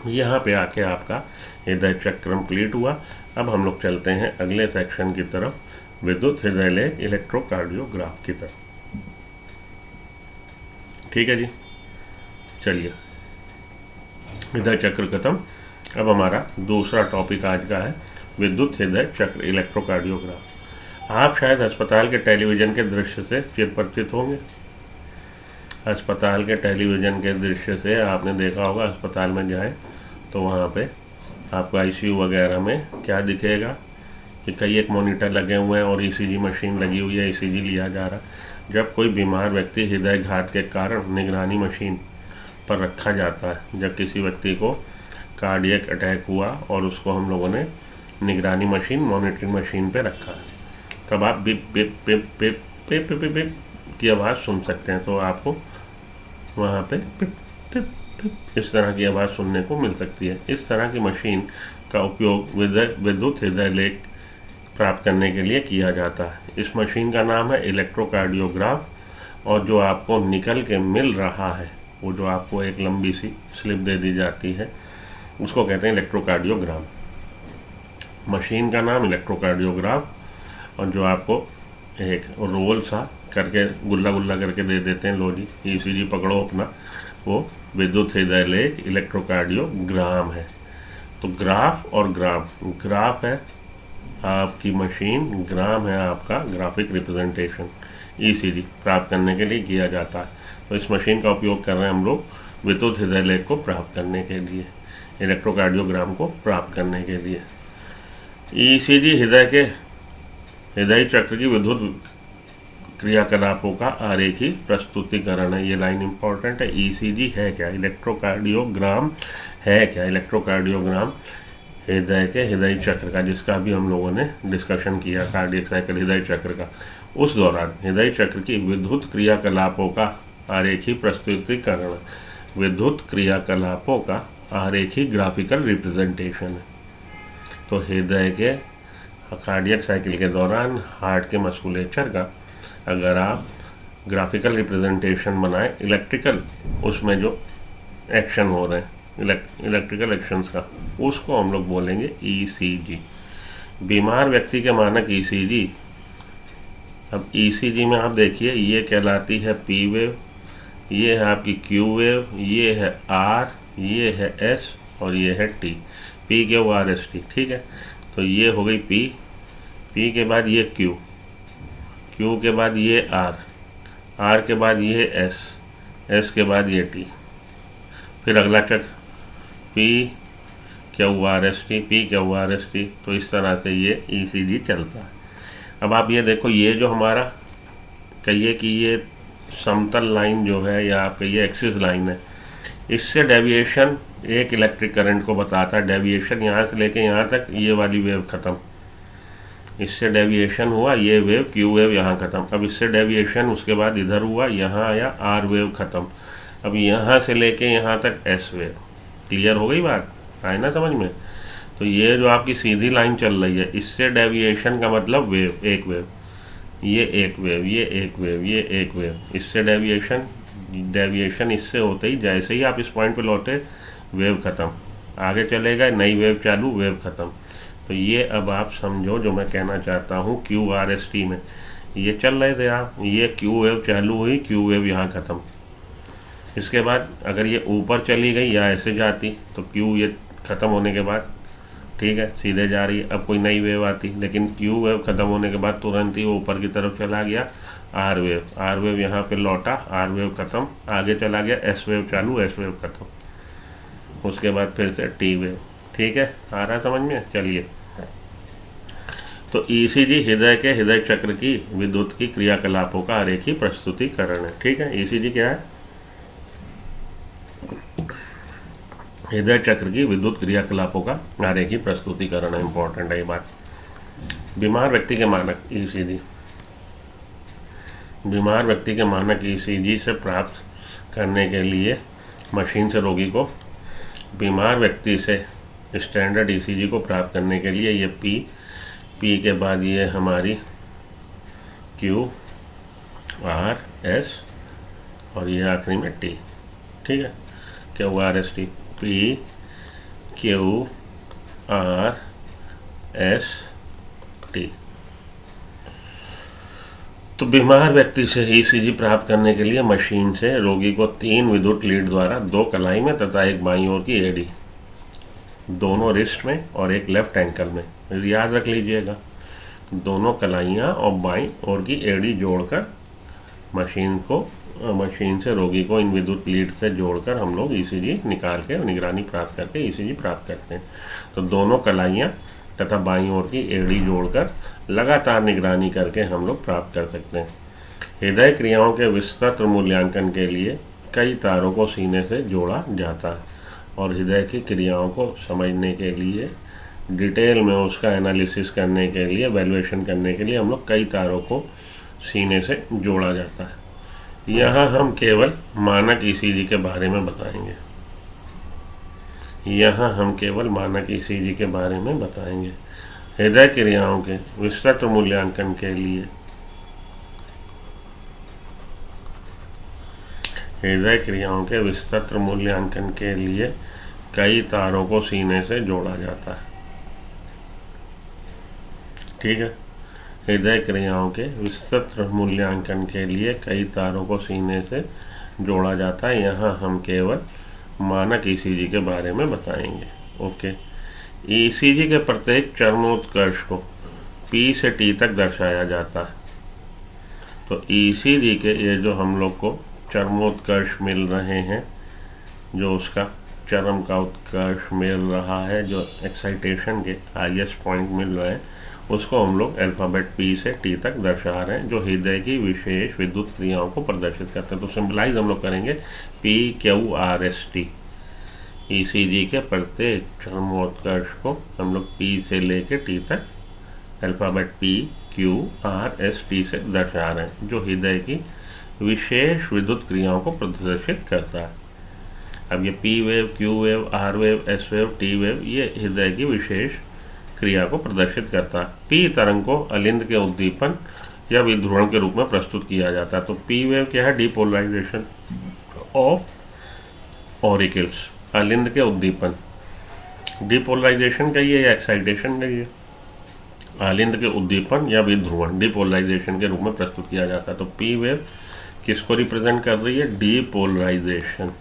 यहाँ पे आके आपका हृदय चक्र कंप्लीट हुआ। अब हम लोग चलते हैं अगले सेक्शन की तरफ, विद्युत हृदय लेख इलेक्ट्रोकार्डियोग्राफ की तरफ। ठीक है जी, चलिए हृदय चक्र खत्म। अब हमारा दूसरा टॉपिक आज का है विद्युत हृदय चक्र इलेक्ट्रोकार्डियोग्राफ। आप शायद अस्पताल के टेलीविज़न के दृश्य से चिरपरिचित होंगे। अस्पताल के टेलीविज़न के दृश्य से आपने देखा होगा, अस्पताल में जाएं तो वहाँ पे आपको आईसीयू वगैरह में क्या दिखेगा कि कई एक मॉनिटर लगे हुए हैं और ईसीजी मशीन लगी हुई है, ईसीजी लिया जा रहा है। जब कोई बीमार व्यक्ति हृदयघात के कारण निगरानी मशीन पर रखा जाता है, जब किसी व्यक्ति को कार्डियक अटैक हुआ और उसको हम लोगों ने निगरानी मशीन, मॉनिटरिंग मशीन पे रखा है, तब आप beep beep beep beep beep beep beep beep की आवाज़ सुन सकते हैं। तो आपको वहाँ पे पिप पिप पिप इस तरह की आवाज़ सुनने को मिल सकती है। इस तरह की मशीन का उपयोग विद्युत हृदय लेख प्राप्त करने के लिए किया जाता है। इस मशीन का नाम है इलेक्ट्रोकार्डियोग्राफ, और जो आपको निकल के मिल रहा है, वो जो आपको एक लंबी सी स्लिप दे दी जाती है, उसको कहते हैं इलेक्ट्रोकार्डियोग्राम। मशीन का नाम इलेक्ट्रोकार्डियोग्राफ, और जो आपको एक रोल सा करके गुल्ला गुल्ला करके दे देते हैं, लो जी ईसीजी पकड़ो अपना, वो विद्युत हृदय लेख इलेक्ट्रोकार्डियोग्राम है। तो ग्राफ और ग्राफ है आपकी मशीन, ग्राम है आपका ग्राफिक रिप्रेजेंटेशन। ईसीजी प्राप्त करने के लिए किया जाता है। तो इस मशीन का उपयोग कर रहे हैं हम लोग विद्युत हृदय लेख को प्राप्त करने के लिए, इलेक्ट्रोकार्डियोग्राम को प्राप्त करने के लिए। ईसीजी हृदय चक्र की विद्युत क्रियाकलापों का आरेखी प्रस्तुतिकरण है। ये लाइन इंपॉर्टेंट है। ईसीजी है क्या? इलेक्ट्रोकार्डियोग्राम है क्या? इलेक्ट्रोकार्डियोग्राम हृदय चक्र का, जिसका भी हम लोगों ने डिस्कशन किया कार्डियक साइकिल हृदय चक्र का, उस दौरान हृदय चक्र की विद्युत क्रियाकलापों का आरेखी प्रस्तुतिकरण, विद्युत क्रियाकलापों का आरेखी ग्राफिकल रिप्रेजेंटेशन है। तो हृदय के कार्डियक साइकिल के दौरान हार्ट के मस्कुलेचर का अगर आप ग्राफिकल रिप्रेजेंटेशन बनाएं, इलेक्ट्रिकल उसमें जो एक्शन हो रहे हैं इलेक्ट्रिकल एक्शंस का, उसको हम लोग बोलेंगे ईसीजी। बीमार व्यक्ति के मानक ईसीजी, अब ईसीजी में आप देखिए ये कहलाती है पी वेव, ये है आपकी क्यू वेव, ये है आर, ये है एस और ये है T, P Q R S T. ठीक है, तो ये हो गई पी, पी के बाद ये क्यू, क्यू के बाद ये आर, आर के बाद ये एस, एस के बाद ये टी, फिर अगला चक्र P Q R S T, P Q R S T. तो इस तरह से ये ईसीजी चलता है। अब आप ये देखो, ये जो हमारा कहिए कि ये समतल लाइन जो है या आप कहिए एक्सिस लाइन है, इससे डेविएशन एक इलेक्ट्रिक करंट को बताता है। डेविएशन यहाँ से लेके यहाँ तक, ये वाली वेव ख़त्म, इससे डेविएशन हुआ, ये वेव क्यू वेव यहाँ ख़त्म। अब इससे डेविएशन उसके बाद इधर हुआ, यहाँ आया आर वेव ख़त्म। अब यहाँ से लेके यहाँ तक एस वेव। क्लियर हो गई बात? आए ना समझ में? तो ये जो आपकी सीधी लाइन चल रही है, इससे डेविएशन का मतलब वेव, एक वेव, ये एक वेव, ये एक वेव, ये एक वेव, इससे डेविएशन इससे होते ही, जैसे ही आप इस पॉइंट पे लौटे वेव ख़त्म, आगे चलेगा नई वेव चालू, वेव ख़त्म। तो ये अब आप समझो जो मैं कहना चाहता हूँ। क्यू आर एस टी में ये चल रहे थे आप, ये क्यू वेव चालू हुई, क्यू वेव यहाँ ख़त्म। इसके बाद अगर ये ऊपर चली गई या ऐसे जाती तो क्यू ये ख़त्म होने के बाद, ठीक है, सीधे जा रही है, अब कोई नई वेव आती, लेकिन क्यू वेव ख़त्म होने के बाद तुरंत ही वो ऊपर की तरफ चला गया आर वेव, आर वेव यहाँ पे लौटा, आर वेव ख़त्म, आगे चला गया एस वेव चालू, एस वेव ख़त्म, उसके बाद फिर से टी वेव। ठीक है, आ रहा समझ में? चलिए, तो ईसीजी हृदय चक्र की विद्युत की क्रियाकलापों का आरेखी प्रस्तुतिकरण है। ठीक है, ईसीजी क्या है? हृदय चक्र की विद्युत क्रियाकलापों का आरेखी प्रस्तुतिकरण है। इंपॉर्टेंट है ये बात। बीमार व्यक्ति के मानक ईसीजी, बीमार व्यक्ति के मानक ईसीजी से प्राप्त करने के लिए मशीन से रोगी को, बीमार व्यक्ति से स्टैंडर्ड ईसीजी को प्राप्त करने के लिए ये पी के बाद ये हमारी क्यू आर एस और ये आखिरी में टी। ठीक है, Q R S T, P Q R S T. तो बीमार व्यक्ति से ईसीजी प्राप्त करने के लिए मशीन से रोगी को 3 विद्युत लीड द्वारा 2 कलाई में तथा एक बाईं ओर की एडी, दोनों रिस्ट में और एक लेफ्ट एंकल में, याद रख लीजिएगा, दोनों कलाइयाँ और बाईं ओर की एडी जोड़कर मशीन से रोगी को इन विद्युत लीड से जोड़कर हम लोग ईसीजी निकाल के निगरानी प्राप्त करके ईसीजी प्राप्त करते हैं। तो दोनों कलाइयाँ तथा बाईं ओर की एडी जोड़कर लगातार निगरानी करके हम लोग प्राप्त कर सकते हैं। हृदय क्रियाओं के विस्तृत मूल्यांकन के लिए कई तारों को सीने से जोड़ा जाता है और हृदय की क्रियाओं को समझने के लिए, डिटेल में उसका एनालिसिस करने के लिए, वैल्यूएशन करने के लिए हम लोग कई तारों को सीने से जोड़ा जाता है। यहाँ हम केवल मानक ईसीजी के बारे में बताएंगे, यहाँ हम केवल मानक ईसीजी के बारे में बताएंगे। हृदय क्रियाओं के विस्तृत मूल्यांकन के लिए, हृदय क्रियाओं के विस्तृत मूल्यांकन के लिए कई तारों को सीने से जोड़ा जाता है। ठीक है, हृदय क्रियाओं के विस्तृत मूल्यांकन के लिए कई तारों को सीने से जोड़ा जाता है। यहाँ हम केवल मानक ईसीजी के बारे में बताएंगे। ओके, ईसीजी के प्रत्येक चरमोत्कर्ष को पी से टी तक दर्शाया जाता है। तो ईसीजी के ये जो हम लोग को चरमोत्कर्ष मिल रहे हैं, जो उसका चरम का उत्कर्ष मिल रहा है, जो एक्साइटेशन के हाईएस्ट पॉइंट मिल रहे हैं, उसको हम लोग अल्फ़ाबेट पी से टी तक दर्शा रहे हैं, जो हृदय की विशेष विद्युत क्रियाओं को प्रदर्शित करते हैं। तो सिंबलाइज हम लोग करेंगे PQRST। ECG के प्रत्येक चरमोत्कर्ष को हम लोग P से लेके T तक अल्फ़ाबेट PQRST से दर्शा रहे हैं, जो हृदय की विशेष विद्युत क्रियाओं को प्रदर्शित करता है। अब ये P wave, Q wave, R wave, S wave, T wave, ये हृदय की विशेष क्रिया को प्रदर्शित करता है। P तरंग को अलिंद के उद्दीपन या विध्रुवण के रूप में प्रस्तुत किया जाता है। तो P वेव क्या है? डिपोलराइजेशन ऑफ ऑरिकल्स, अलिंद के उद्दीपन। डिपोलराइजेशन कहिए या एक्साइटेशन कहिए, अलिंद के उद्दीपन या विध्रुवण डिपोलराइजेशन के रूप में प्रस्तुत किया जाता है। तो P वेव किसको रिप्रेजेंट कर रही है? डिपोलराइजेशन,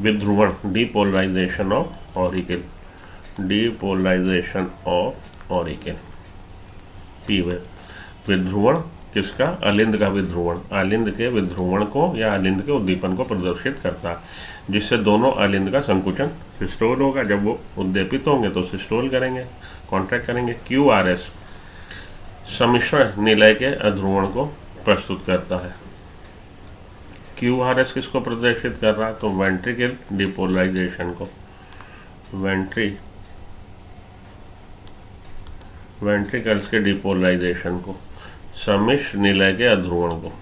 विध्रुवण, depolarisation of auricle, depolarisation of auricle. P wave विध्रुवण किसका? अलिंद का विध्रुवण, अलिंद के विध्रुवण को या अलिंद के उद्दीपन को प्रदर्शित करता है, जिससे दोनों अलिंद का संकुचन सिस्टोल होगा। जब वो उद्दीपित होंगे तो सिस्टोल करेंगे, कॉन्ट्रैक्ट करेंगे। QRS सम्मिश्र निलय के अध्रुवण को प्रस्तुत करता है। QRS किसको प्रदर्शित कर रहा है? तो वेंट्रिकल डिपोलराइजेशन को, वेंट्रिकल्स के डिपोलराइजेशन को, सम्मिश्र निलय के अध्रुवण को,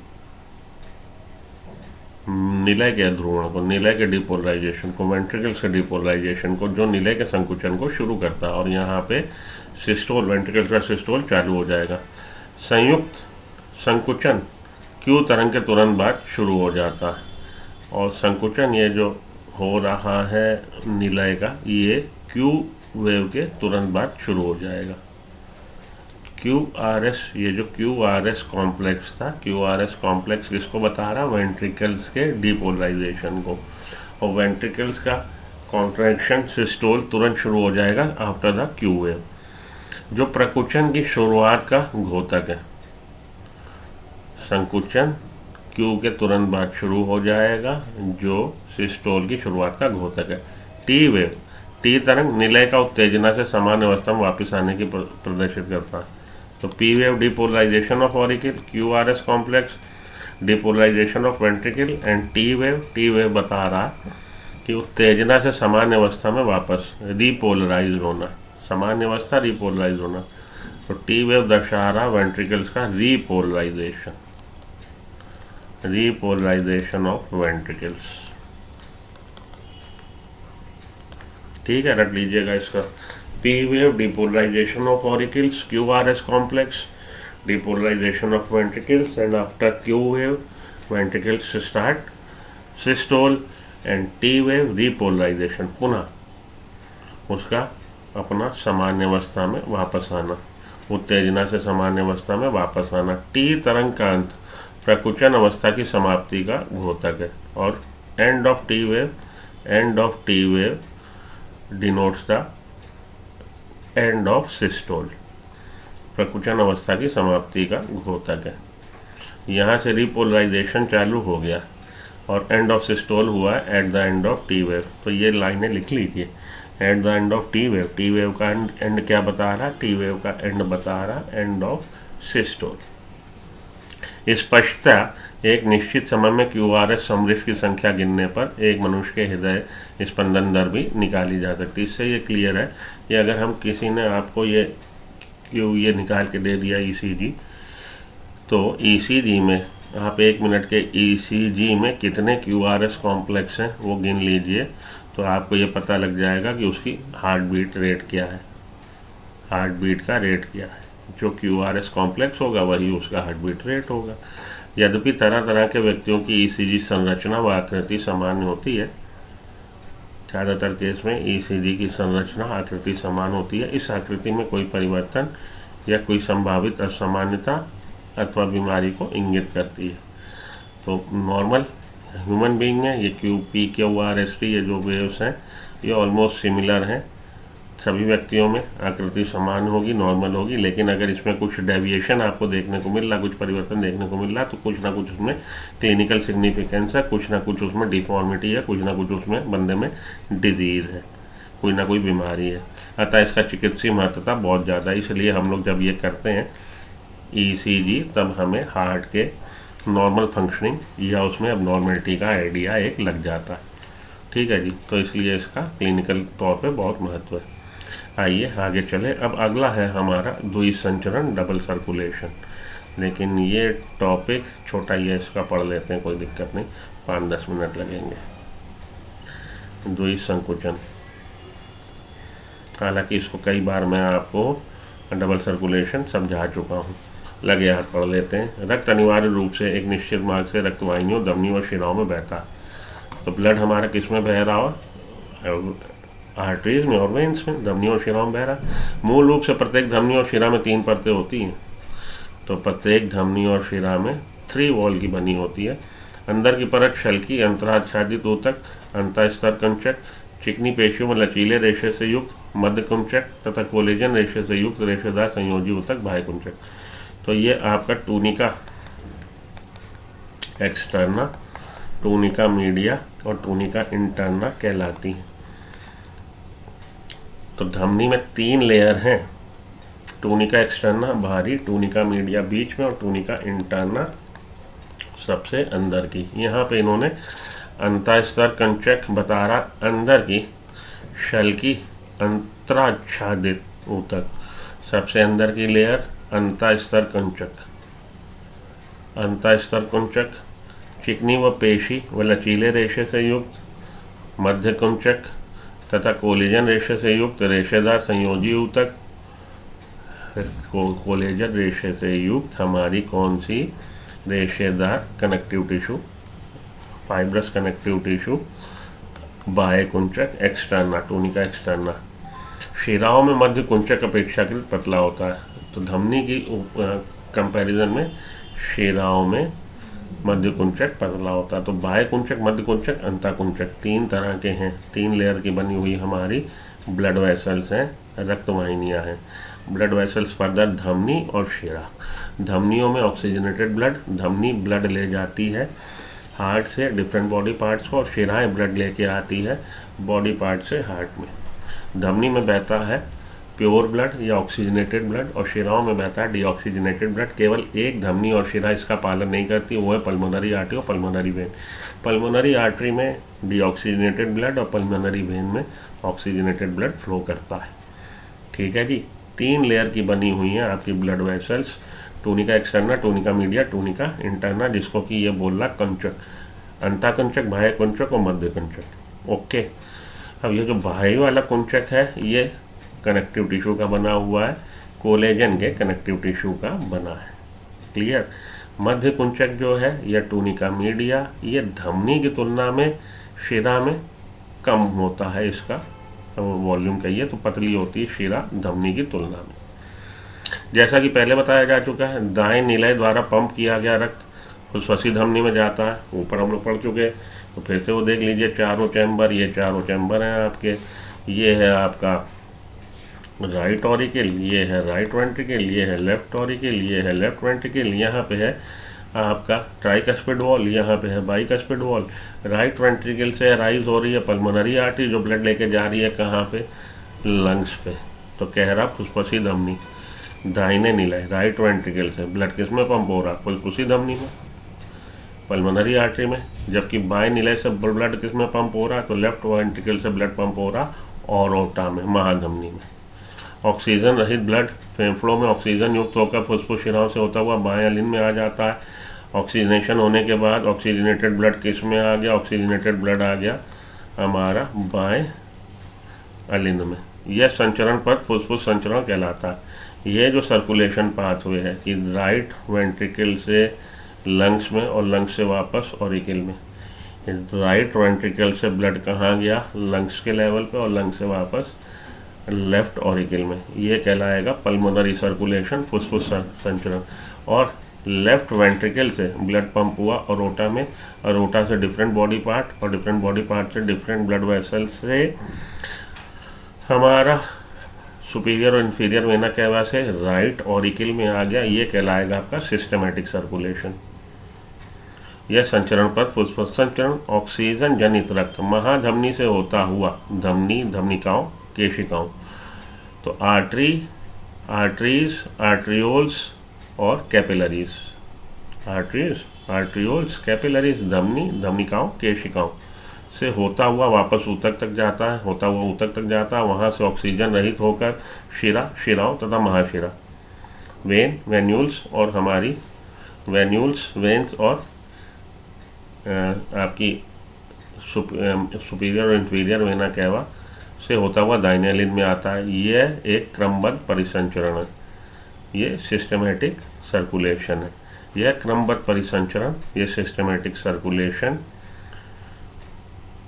निलय के अध्रुवण को, निलय के डिपोलराइजेशन को, वेंट्रिकल्स के डिपोलराइजेशन को, जो निलय के संकुचन को शुरू करता है। और यहाँ पे सिस्टोल, वेंट्रिकल्स का सिस्टोल चालू हो जाएगा। संयुक्त संकुचन Q तरंग के तुरंत बाद शुरू हो जाता है, और संकुचन ये जो हो रहा है निलय का, ये Q वेव के तुरंत बाद शुरू हो जाएगा। QRS, ये जो QRS कॉम्प्लेक्स था, QRS कॉम्प्लेक्स किसको बता रहा? वेंट्रिकल्स के डिपोलराइजेशन को। और वेंट्रिकल्स का कॉन्ट्रैक्शन सिस्टोल तुरंत शुरू हो जाएगा आफ्टर द Q वेव, जो प्रकुचन की शुरुआत का घोतक है। संकुचन Q के तुरंत बाद शुरू हो जाएगा, जो सिस्टोल की शुरुआत का घोतक है। T वेव, T तरंग निलय का उत्तेजना से सामान्य अवस्था में वापस आने की प्रदर्शित करता है। तो P wave depolarisation of auricle, QRS complex depolarisation of ventricle, and T wave बता रहा कि उत्तेजना से सामान्य अवस्था में वापस रिपोलराइज होना, सामान्य अवस्था रिपोलराइज होना। तो T वेव दर्शा रहा वेंट्रिकल्स का रिपोलराइजेशन, रिपोलराइजेशन ऑफ वेंट्रिकल्स। ठीक है, रख लीजिएगा इसका। P wave depolarisation of auricles, QRS complex depolarisation of ventricles, and after Q wave ventricles start systole, and T wave repolarisation, पुनः उसका अपना सामान्य अवस्था में वापस आना, उत्तेजना से सामान्य अवस्था में वापस आना। T तरंग का अंत प्रकुचन अवस्था की समाप्ति का घोतक है। और end of T wave denotes the end of systole, प्रकुचन अवस्था की समाप्ति का घोतक है। यहाँ से रिपोलराइजेशन चालू हो गया और एंड ऑफ सिस्टोल हुआ at the end of T wave. तो ये लाइनें लिख लीजिए, at the end of T wave. T wave का एंड क्या बता रहा? T वेव का एंड बता रहा एंड ऑफ सिस्टोल। स्पष्टता एक निश्चित समय में QRS समृद्ध की संख्या गिनने पर एक मनुष्य के हृदय स्पंदन दर भी निकाली जा सकती है। इससे ये क्लियर है कि अगर हम किसी ने आपको ये निकाल के दे दिया ECG, तो ECG में आप 1 मिनट के ECG में कितने QRS कॉम्प्लेक्स हैं वो गिन लीजिए, तो आपको ये पता लग जाएगा कि उसकी हार्ट बीट रेट क्या है, हार्ट बीट का रेट क्या है। जो QRS कॉम्प्लेक्स होगा वही उसका हार्ट बीट रेट होगा। यद्यपि तरह तरह के व्यक्तियों की ECG संरचना व आकृति समान होती है, ज़्यादातर केस में ECG की संरचना आकृति समान होती है। इस आकृति में कोई परिवर्तन या कोई संभावित असामान्यता अथवा बीमारी को इंगित करती है। तो नॉर्मल ह्यूमन बीइंग में ये PQRST ये जो वेव्स हैं ये ऑलमोस्ट सिमिलर हैं सभी व्यक्तियों में आकृति समान होगी, नॉर्मल होगी, लेकिन अगर इसमें कुछ डेविएशन आपको देखने को मिल रहा, कुछ परिवर्तन देखने को मिल रहा, तो कुछ ना कुछ उसमें क्लिनिकल सिग्निफिकेंस है, कुछ ना कुछ उसमें डिफॉर्मिटी है, कुछ ना कुछ उसमें बंदे में डिजीज़ है, कोई ना कोई बीमारी है। अतः इसका चिकित्सीय महत्वता बहुत ज़्यादा है। इसलिए हम लोग जब ये करते हैं ECG, तब हमें हार्ट के नॉर्मल फंक्शनिंग या उसमें अब नॉर्मलिटी का आइडिया एक लग जाता है। ठीक है जी, तो इसलिए इसका क्लिनिकल तौर पे बहुत महत्व है। आइए आगे चले। अब अगला है हमारा द्विसंचरण, डबल सर्कुलेशन। लेकिन ये टॉपिक छोटा ही है, इसका पढ़ लेते हैं, कोई दिक्कत नहीं, 5-10 मिनट लगेंगे। द्विसंकुचन, हालांकि इसको कई बार मैं आपको डबल सर्कुलेशन समझा चुका हूँ। लगे हाथ पढ़ लेते हैं। रक्त अनिवार्य रूप से एक निश्चित मार्ग से रक्तवाहिनियों, धमनियों और शिराओं में बहता है। तो ब्लड हमारा किस में बह रहा हो? आर्टरीज में और वेन्स में, धमनियों और शिराओं में बह रहा। मूल रूप से प्रत्येक धमनी और शिरा में 3 परतें होती हैं। तो प्रत्येक धमनी और शिरा में 3 वॉल की बनी होती है। अंदर की परत शल्की, अंतराच्छादित ऊतक, अंतःस्तर कंचक, चिकनी पेशियों में लचीले रेशे से युक्त मध्य कुंचक तथा कोलेजन रेशे से युक्त रेशेदार संयोजी ऊतक बाह्य कुंचक। तो ये आपका टूनिका एक्सटर्ना, टूनिका मीडिया और टूनिका इंटरना कहलाती हैं। तो धमनी में 3 लेयर हैं, टूनिका एक्सटर्ना बाहरी, टूनिका मीडिया बीच में और टूनिका इंटरना सबसे अंदर की। यहाँ पे इन्होंने अंतःस्तर कंचक बता रहा, अंदर की शल्की अंतराच्छादित ऊतक, सबसे अंदर की लेयर अंतःस्तर कंचक, अंतःस्तर कुंचक, चिकनी व पेशी व लचीले रेशे से युक्त मध्य कुंचक तथा कोलेजन रेशे से युक्त रेशेदार संयोजी ऊतक। कोलेजन रेशे से युक्त हमारी कौन सी? रेशेदार connective tissue, fibrous connective tissue, बाह्य कुंचक एक्सटर्ना, टूनिका एक्सटर्ना। शिराओं में मध्य कुंचक अपेक्षाकृत पतला होता है। तो धमनी की कंपैरिजन में शिराओं में मध्य कुंचक पतला होता है। तो बाह्य कुंचक, मध्य कुंचक, अंतःकुंचक 3 तरह के हैं। 3 लेयर की बनी हुई हमारी ब्लड वेसल्स हैं, रक्तवाहिनियाँ हैं। ब्लड वेसल्स फर्दर धमनी और शिरा। धमनियों में ऑक्सीजनेटेड ब्लड, धमनी ब्लड ले जाती है हार्ट से डिफरेंट बॉडी पार्ट्स को, और शिराएँ ब्लड लेके आती है बॉडी पार्ट से हार्ट में। धमनी में बहता है प्योर ब्लड या ऑक्सीजनेटेड ब्लड, और शिराओं में बहता है डीऑक्सीजनेटेड ब्लड। केवल एक धमनी और शिरा इसका पालन नहीं करती, वो है पल्मोनरी आर्टरी और पल्मोनरी वेन। पल्मोनरी आर्टरी में डीऑक्सीजनेटेड ब्लड और पल्मोनरी वेन में ऑक्सीजनेटेड ब्लड फ्लो करता है। ठीक है जी, 3 लेयर की बनी हुई हैं आपकी blood vessels, tunica externa, tunica media, tunica interna, जिसको कि ये बोल रहा कंचक, अंतःकुंचक, बाह्य कुंचक और मध्य कुंचक। ओके, अब ये जो बाह्य वाला कुंचक है ये कनेक्टिव टिश्यू का बना हुआ है, कोलेजन के कनेक्टिव टिश्यू का बना है। क्लियर? मध्य कुंचक जो है यह टूनिका मीडिया, ये धमनी की तुलना में शिरा में कम होता है, इसका वॉल्यूम कहिए तो पतली होती है शिरा धमनी की तुलना में। जैसा कि पहले बताया जा चुका है, दाएं निलय द्वारा पंप किया गया रक्त फुस्फुसी धमनी में जाता है। ऊपर हम लोग पढ़ चुके हैं, तो फिर से वो देख लीजिए, चारों चैम्बर, ये चारों चैम्बर हैं आपके। ये है आपका राइट ऑरिकल, ये है राइट वेंट्रिकल, ये है लेफ्ट ऑरिकल, ये है लेफ्ट वेंट्रिकल, यहाँ पे है आपका ट्राइकस्पिड वॉल, यहाँ पे है बाइकस्पिड वॉल। राइट वेंट्रिकल से राइज हो रही है पल्मोनरी आर्टरी, जो ब्लड लेके जा रही है कहाँ पे? लंग्स पे। तो कह रहा फुस्फुसी धमनी, दाहिने निलय राइट वेंट्रिकल से ब्लड किस में पंप हो रहा? फुस्फुसी धमनी में, पल्मोनरी आर्टरी में। जबकि बाएं निलय से ब्लड किस में पंप हो रहा? तो लेफ्ट वेंट्रिकल से ब्लड पंप हो रहा ऑरोटा में, महाधमनी में। ऑक्सीजन रहित ब्लड फेफड़ों में ऑक्सीजन युक्त होकर फुस्फुस शिराओं से होता हुआ बाएं अलिंद में आ जाता है। ऑक्सीजनेशन होने के बाद ऑक्सीजनेटेड ब्लड किस में आ गया? ऑक्सीजनेटेड ब्लड आ गया हमारा बाएं अलिंद में। यह संचरण पथ फुस्फुस संचरण कहलाता है। यह जो सर्कुलेशन पाथवे है कि राइट वेंट्रिकल से लंग्स में और लंग्स से वापस ऑरिकल में। राइट वेंट्रिकल से ब्लड कहाँ गया? लंग्स के लेवल पे, और लंग्स से वापस लेफ्ट ऑरिकल में। ये कहलाएगा पल्मोनरी सर्कुलेशन, फुस्फुस संचरण। और लेफ्ट वेंट्रिकल से ब्लड पंप हुआ अरोटा में, अरोटा से डिफरेंट बॉडी पार्ट, और डिफरेंट बॉडी पार्ट से डिफरेंट ब्लड वेसल से हमारा सुपीरियर और इन्फीरियर वेना कैवा से राइट ऑरिकल में आ गया, ये कहलाएगा आपका सिस्टमेटिक सर्कुलेशन। यह संचरण पथ पुष्पसंचरण ऑक्सीजन जनित रक्त महाधमनी से होता हुआ धमनी, धमनिकाओं, केशिकाओं, तो आर्टरीज, आर्ट्रियोल्स और कैपिलरीज, आर्ट्रियोल्स, कैपिलरीज, धमनी, धमनिकाओं, केशिकाओं से होता हुआ वापस ऊतक तक जाता है, होता हुआ ऊतक तक जाता है, वहाँ से ऑक्सीजन रहित होकर शिरा, शिराओं तथा महाशिरा, वेन, वेन्यूल्स और हमारी वेन्यूल्स, वेन्स और आपकी सुपीरियर और इंफीरियर वेना कैवा से होता हुआ दाहिने लिन में आता है। यह एक क्रमबद्ध परिसंचरण है, ये सिस्टमेटिक सर्कुलेशन है। यह क्रमबद्ध परिसंचरण, ये सिस्टमेटिक सर्कुलेशन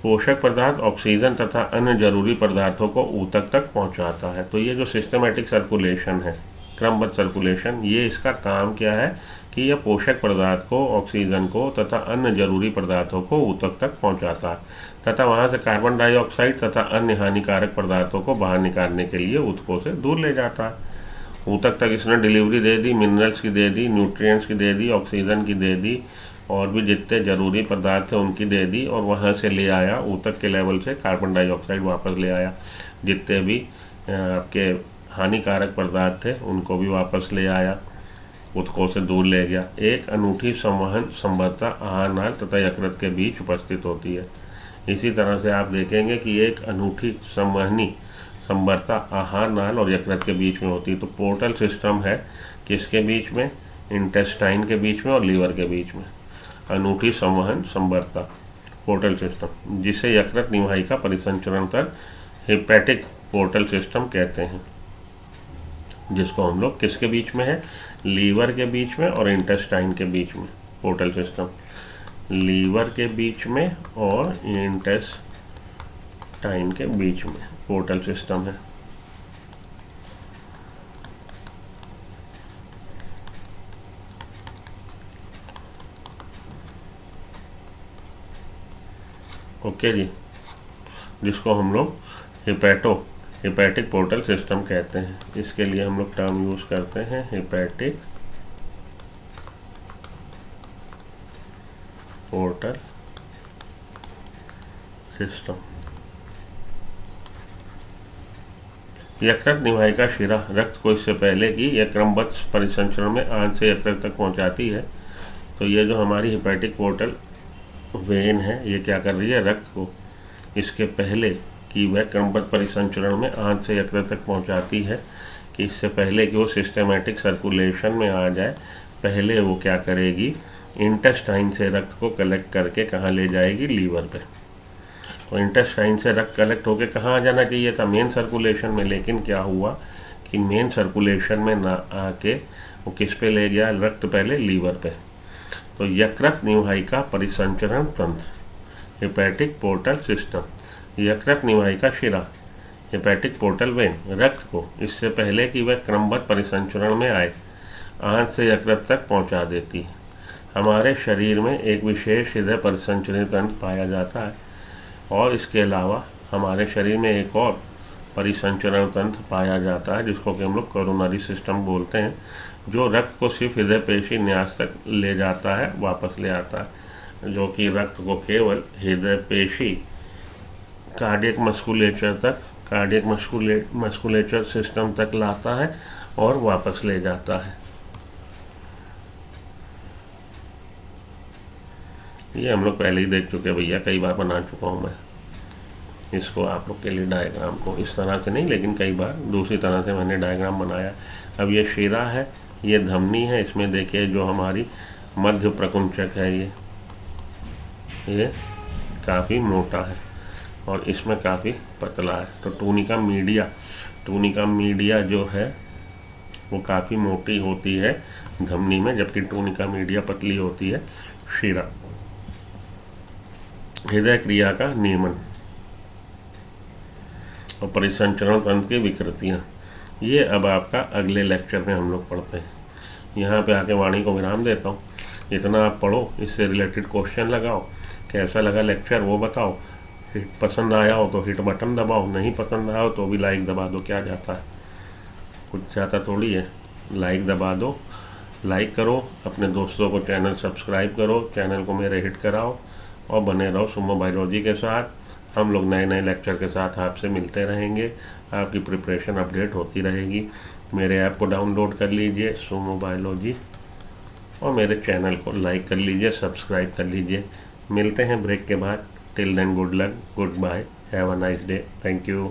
पोषक पदार्थ, ऑक्सीजन तथा अन्य जरूरी पदार्थों को ऊतक तक पहुंचाता है। तो ये जो सिस्टमेटिक सर्कुलेशन है, क्रमबद्ध सर्कुलेशन, ये इसका काम क्या है कि यह पोषक पदार्थ को, ऑक्सीजन को तथा अन्य जरूरी पदार्थों को ऊतक तक पहुंचाता है तथा वहां से कार्बन डाइऑक्साइड तथा अन्य हानिकारक पदार्थों को बाहर निकालने के लिए ऊतकों से दूर ले जाता है। ऊतक तक इसने डिलीवरी दे दी, मिनरल्स की दे दी, न्यूट्रिएंट्स की दे दी, ऑक्सीजन की दे दी और भी जितने ज़रूरी पदार्थ थे उनकी दे दी, और वहाँ से ले आया ऊतक के लेवल से कार्बन डाइऑक्साइड वापस ले आया, जितने भी आपके हानिकारक पदार्थ थे उनको भी वापस ले आया, ऊतकों से दूर ले गया। एक अनूठी संवहन संभरता आहार नाल तथा यकृत के बीच उपस्थित होती है। इसी तरह से आप देखेंगे कि एक अनूठी संवहनी संभरता आहार नाल और यकृत के बीच में होती है। तो पोर्टल सिस्टम है किसके बीच में? इंटेस्टाइन के बीच में और लीवर के बीच में अनूठी संवहन संभरता पोर्टल सिस्टम, जिसे यकृत निवाहिका परिसंचरण तक हेपेटिक पोर्टल सिस्टम कहते हैं, जिसको हम लोग किसके बीच में है? लीवर के बीच में और इंटेस्टाइन के बीच में पोर्टल सिस्टम, लीवर के बीच में और इंटेस्टाइन के बीच में पोर्टल सिस्टम है। ओके जी, जिसको हम लोग हेपेटिक पोर्टल सिस्टम कहते हैं। इसके लिए हम लोग टर्म यूज़ करते हैं हेपेटिक पोर्टल सिस्टम। यकृत निवाहिका शिरा रक्त को इससे पहले कि यह क्रमबद्ध परिसंचरण में आंत से यकृत तक पहुंचाती है। तो ये जो हमारी हेपेटिक पोर्टल वेन है, ये क्या कर रही है? रक्त को इसके पहले कि वह क्रमबद्ध परिसंचरण में आंत से यकृत तक पहुंचाती है, कि इससे पहले कि वो सिस्टमेटिक सर्कुलेशन में आ जाए, पहले वो क्या करेगी? इंटेस्टाइन से रक्त को कलेक्ट करके कहाँ ले जाएगी? लीवर पे। तो इंटेस्टाइन से रक्त कलेक्ट होके कहाँ आ जाना चाहिए था? मेन सर्कुलेशन में। लेकिन क्या हुआ कि मेन सर्कुलेशन में ना आके वो किस पे ले गया? रक्त पहले लीवर पे। तो यकृत निवाहिका परिसंचरण तंत्र, हेपेटिक पोर्टल सिस्टम, यकृत निवाहिका शिरा, हेपेटिक पोर्टल वेन रक्त को इससे पहले कि वह क्रमबद्ध परिसंचरण में आए, आंत से यकृत तक पहुंचा देती है। हमारे शरीर में एक विशेष हृदय परिसंचरण तंत्र पाया जाता है, और इसके अलावा हमारे शरीर में एक और परिसंचरण तंत्र पाया जाता है, जिसको कि हम लोग कोरोनरी सिस्टम बोलते हैं, जो रक्त को सिर्फ हृदय पेशी न्यास तक ले जाता है, वापस ले आता है, जो कि रक्त को केवल हृदय पेशी कार्डियक मस्कुलेचर सिस्टम तक लाता है और वापस ले जाता है। ये हम लोग पहले ही देख चुके भैया, कई बार बना चुका हूँ मैं इसको आप लोग के लिए डायग्राम को, इस तरह से नहीं लेकिन कई बार दूसरी तरह से मैंने डायग्राम बनाया। अब ये शिरा है, ये धमनी है, इसमें देखिए जो हमारी मध्य प्रकुंचक है ये काफ़ी मोटा है और इसमें काफ़ी पतला है। तो टूनिका मीडिया जो है वो काफ़ी मोटी होती है धमनी में, जबकि टूनिका मीडिया पतली होती है शिरा। हृदय क्रिया का नियमन और परिसंचरण तंत्र की विकृतियाँ, ये अब आपका अगले लेक्चर में हम लोग पढ़ते हैं। यहाँ पे आके वाणी को विराम देता हूँ। इतना आप पढ़ो, इससे रिलेटेड क्वेश्चन लगाओ, कैसा लगा लेक्चर वो बताओ, हिट पसंद आया हो तो हिट बटन दबाओ, नहीं पसंद आया हो तो भी लाइक दबा दो, क्या जाता है। कुछ ज़्यादा थोड़ी है। लाइक दबा दो, लाइक करो, अपने दोस्तों को चैनल सब्सक्राइब करो, चैनल को मेरे हिट कराओ और बने रहो सुमो बायोलॉजी के साथ। हम लोग नए नए लेक्चर के साथ आपसे मिलते रहेंगे, आपकी प्रिपरेशन अपडेट होती रहेगी। मेरे ऐप को डाउनलोड कर लीजिए सुमो बायोलॉजी, और मेरे चैनल को लाइक कर लीजिए, सब्सक्राइब कर लीजिए। मिलते हैं ब्रेक के बाद। Till then good luck, goodbye, have a nice day, thank you.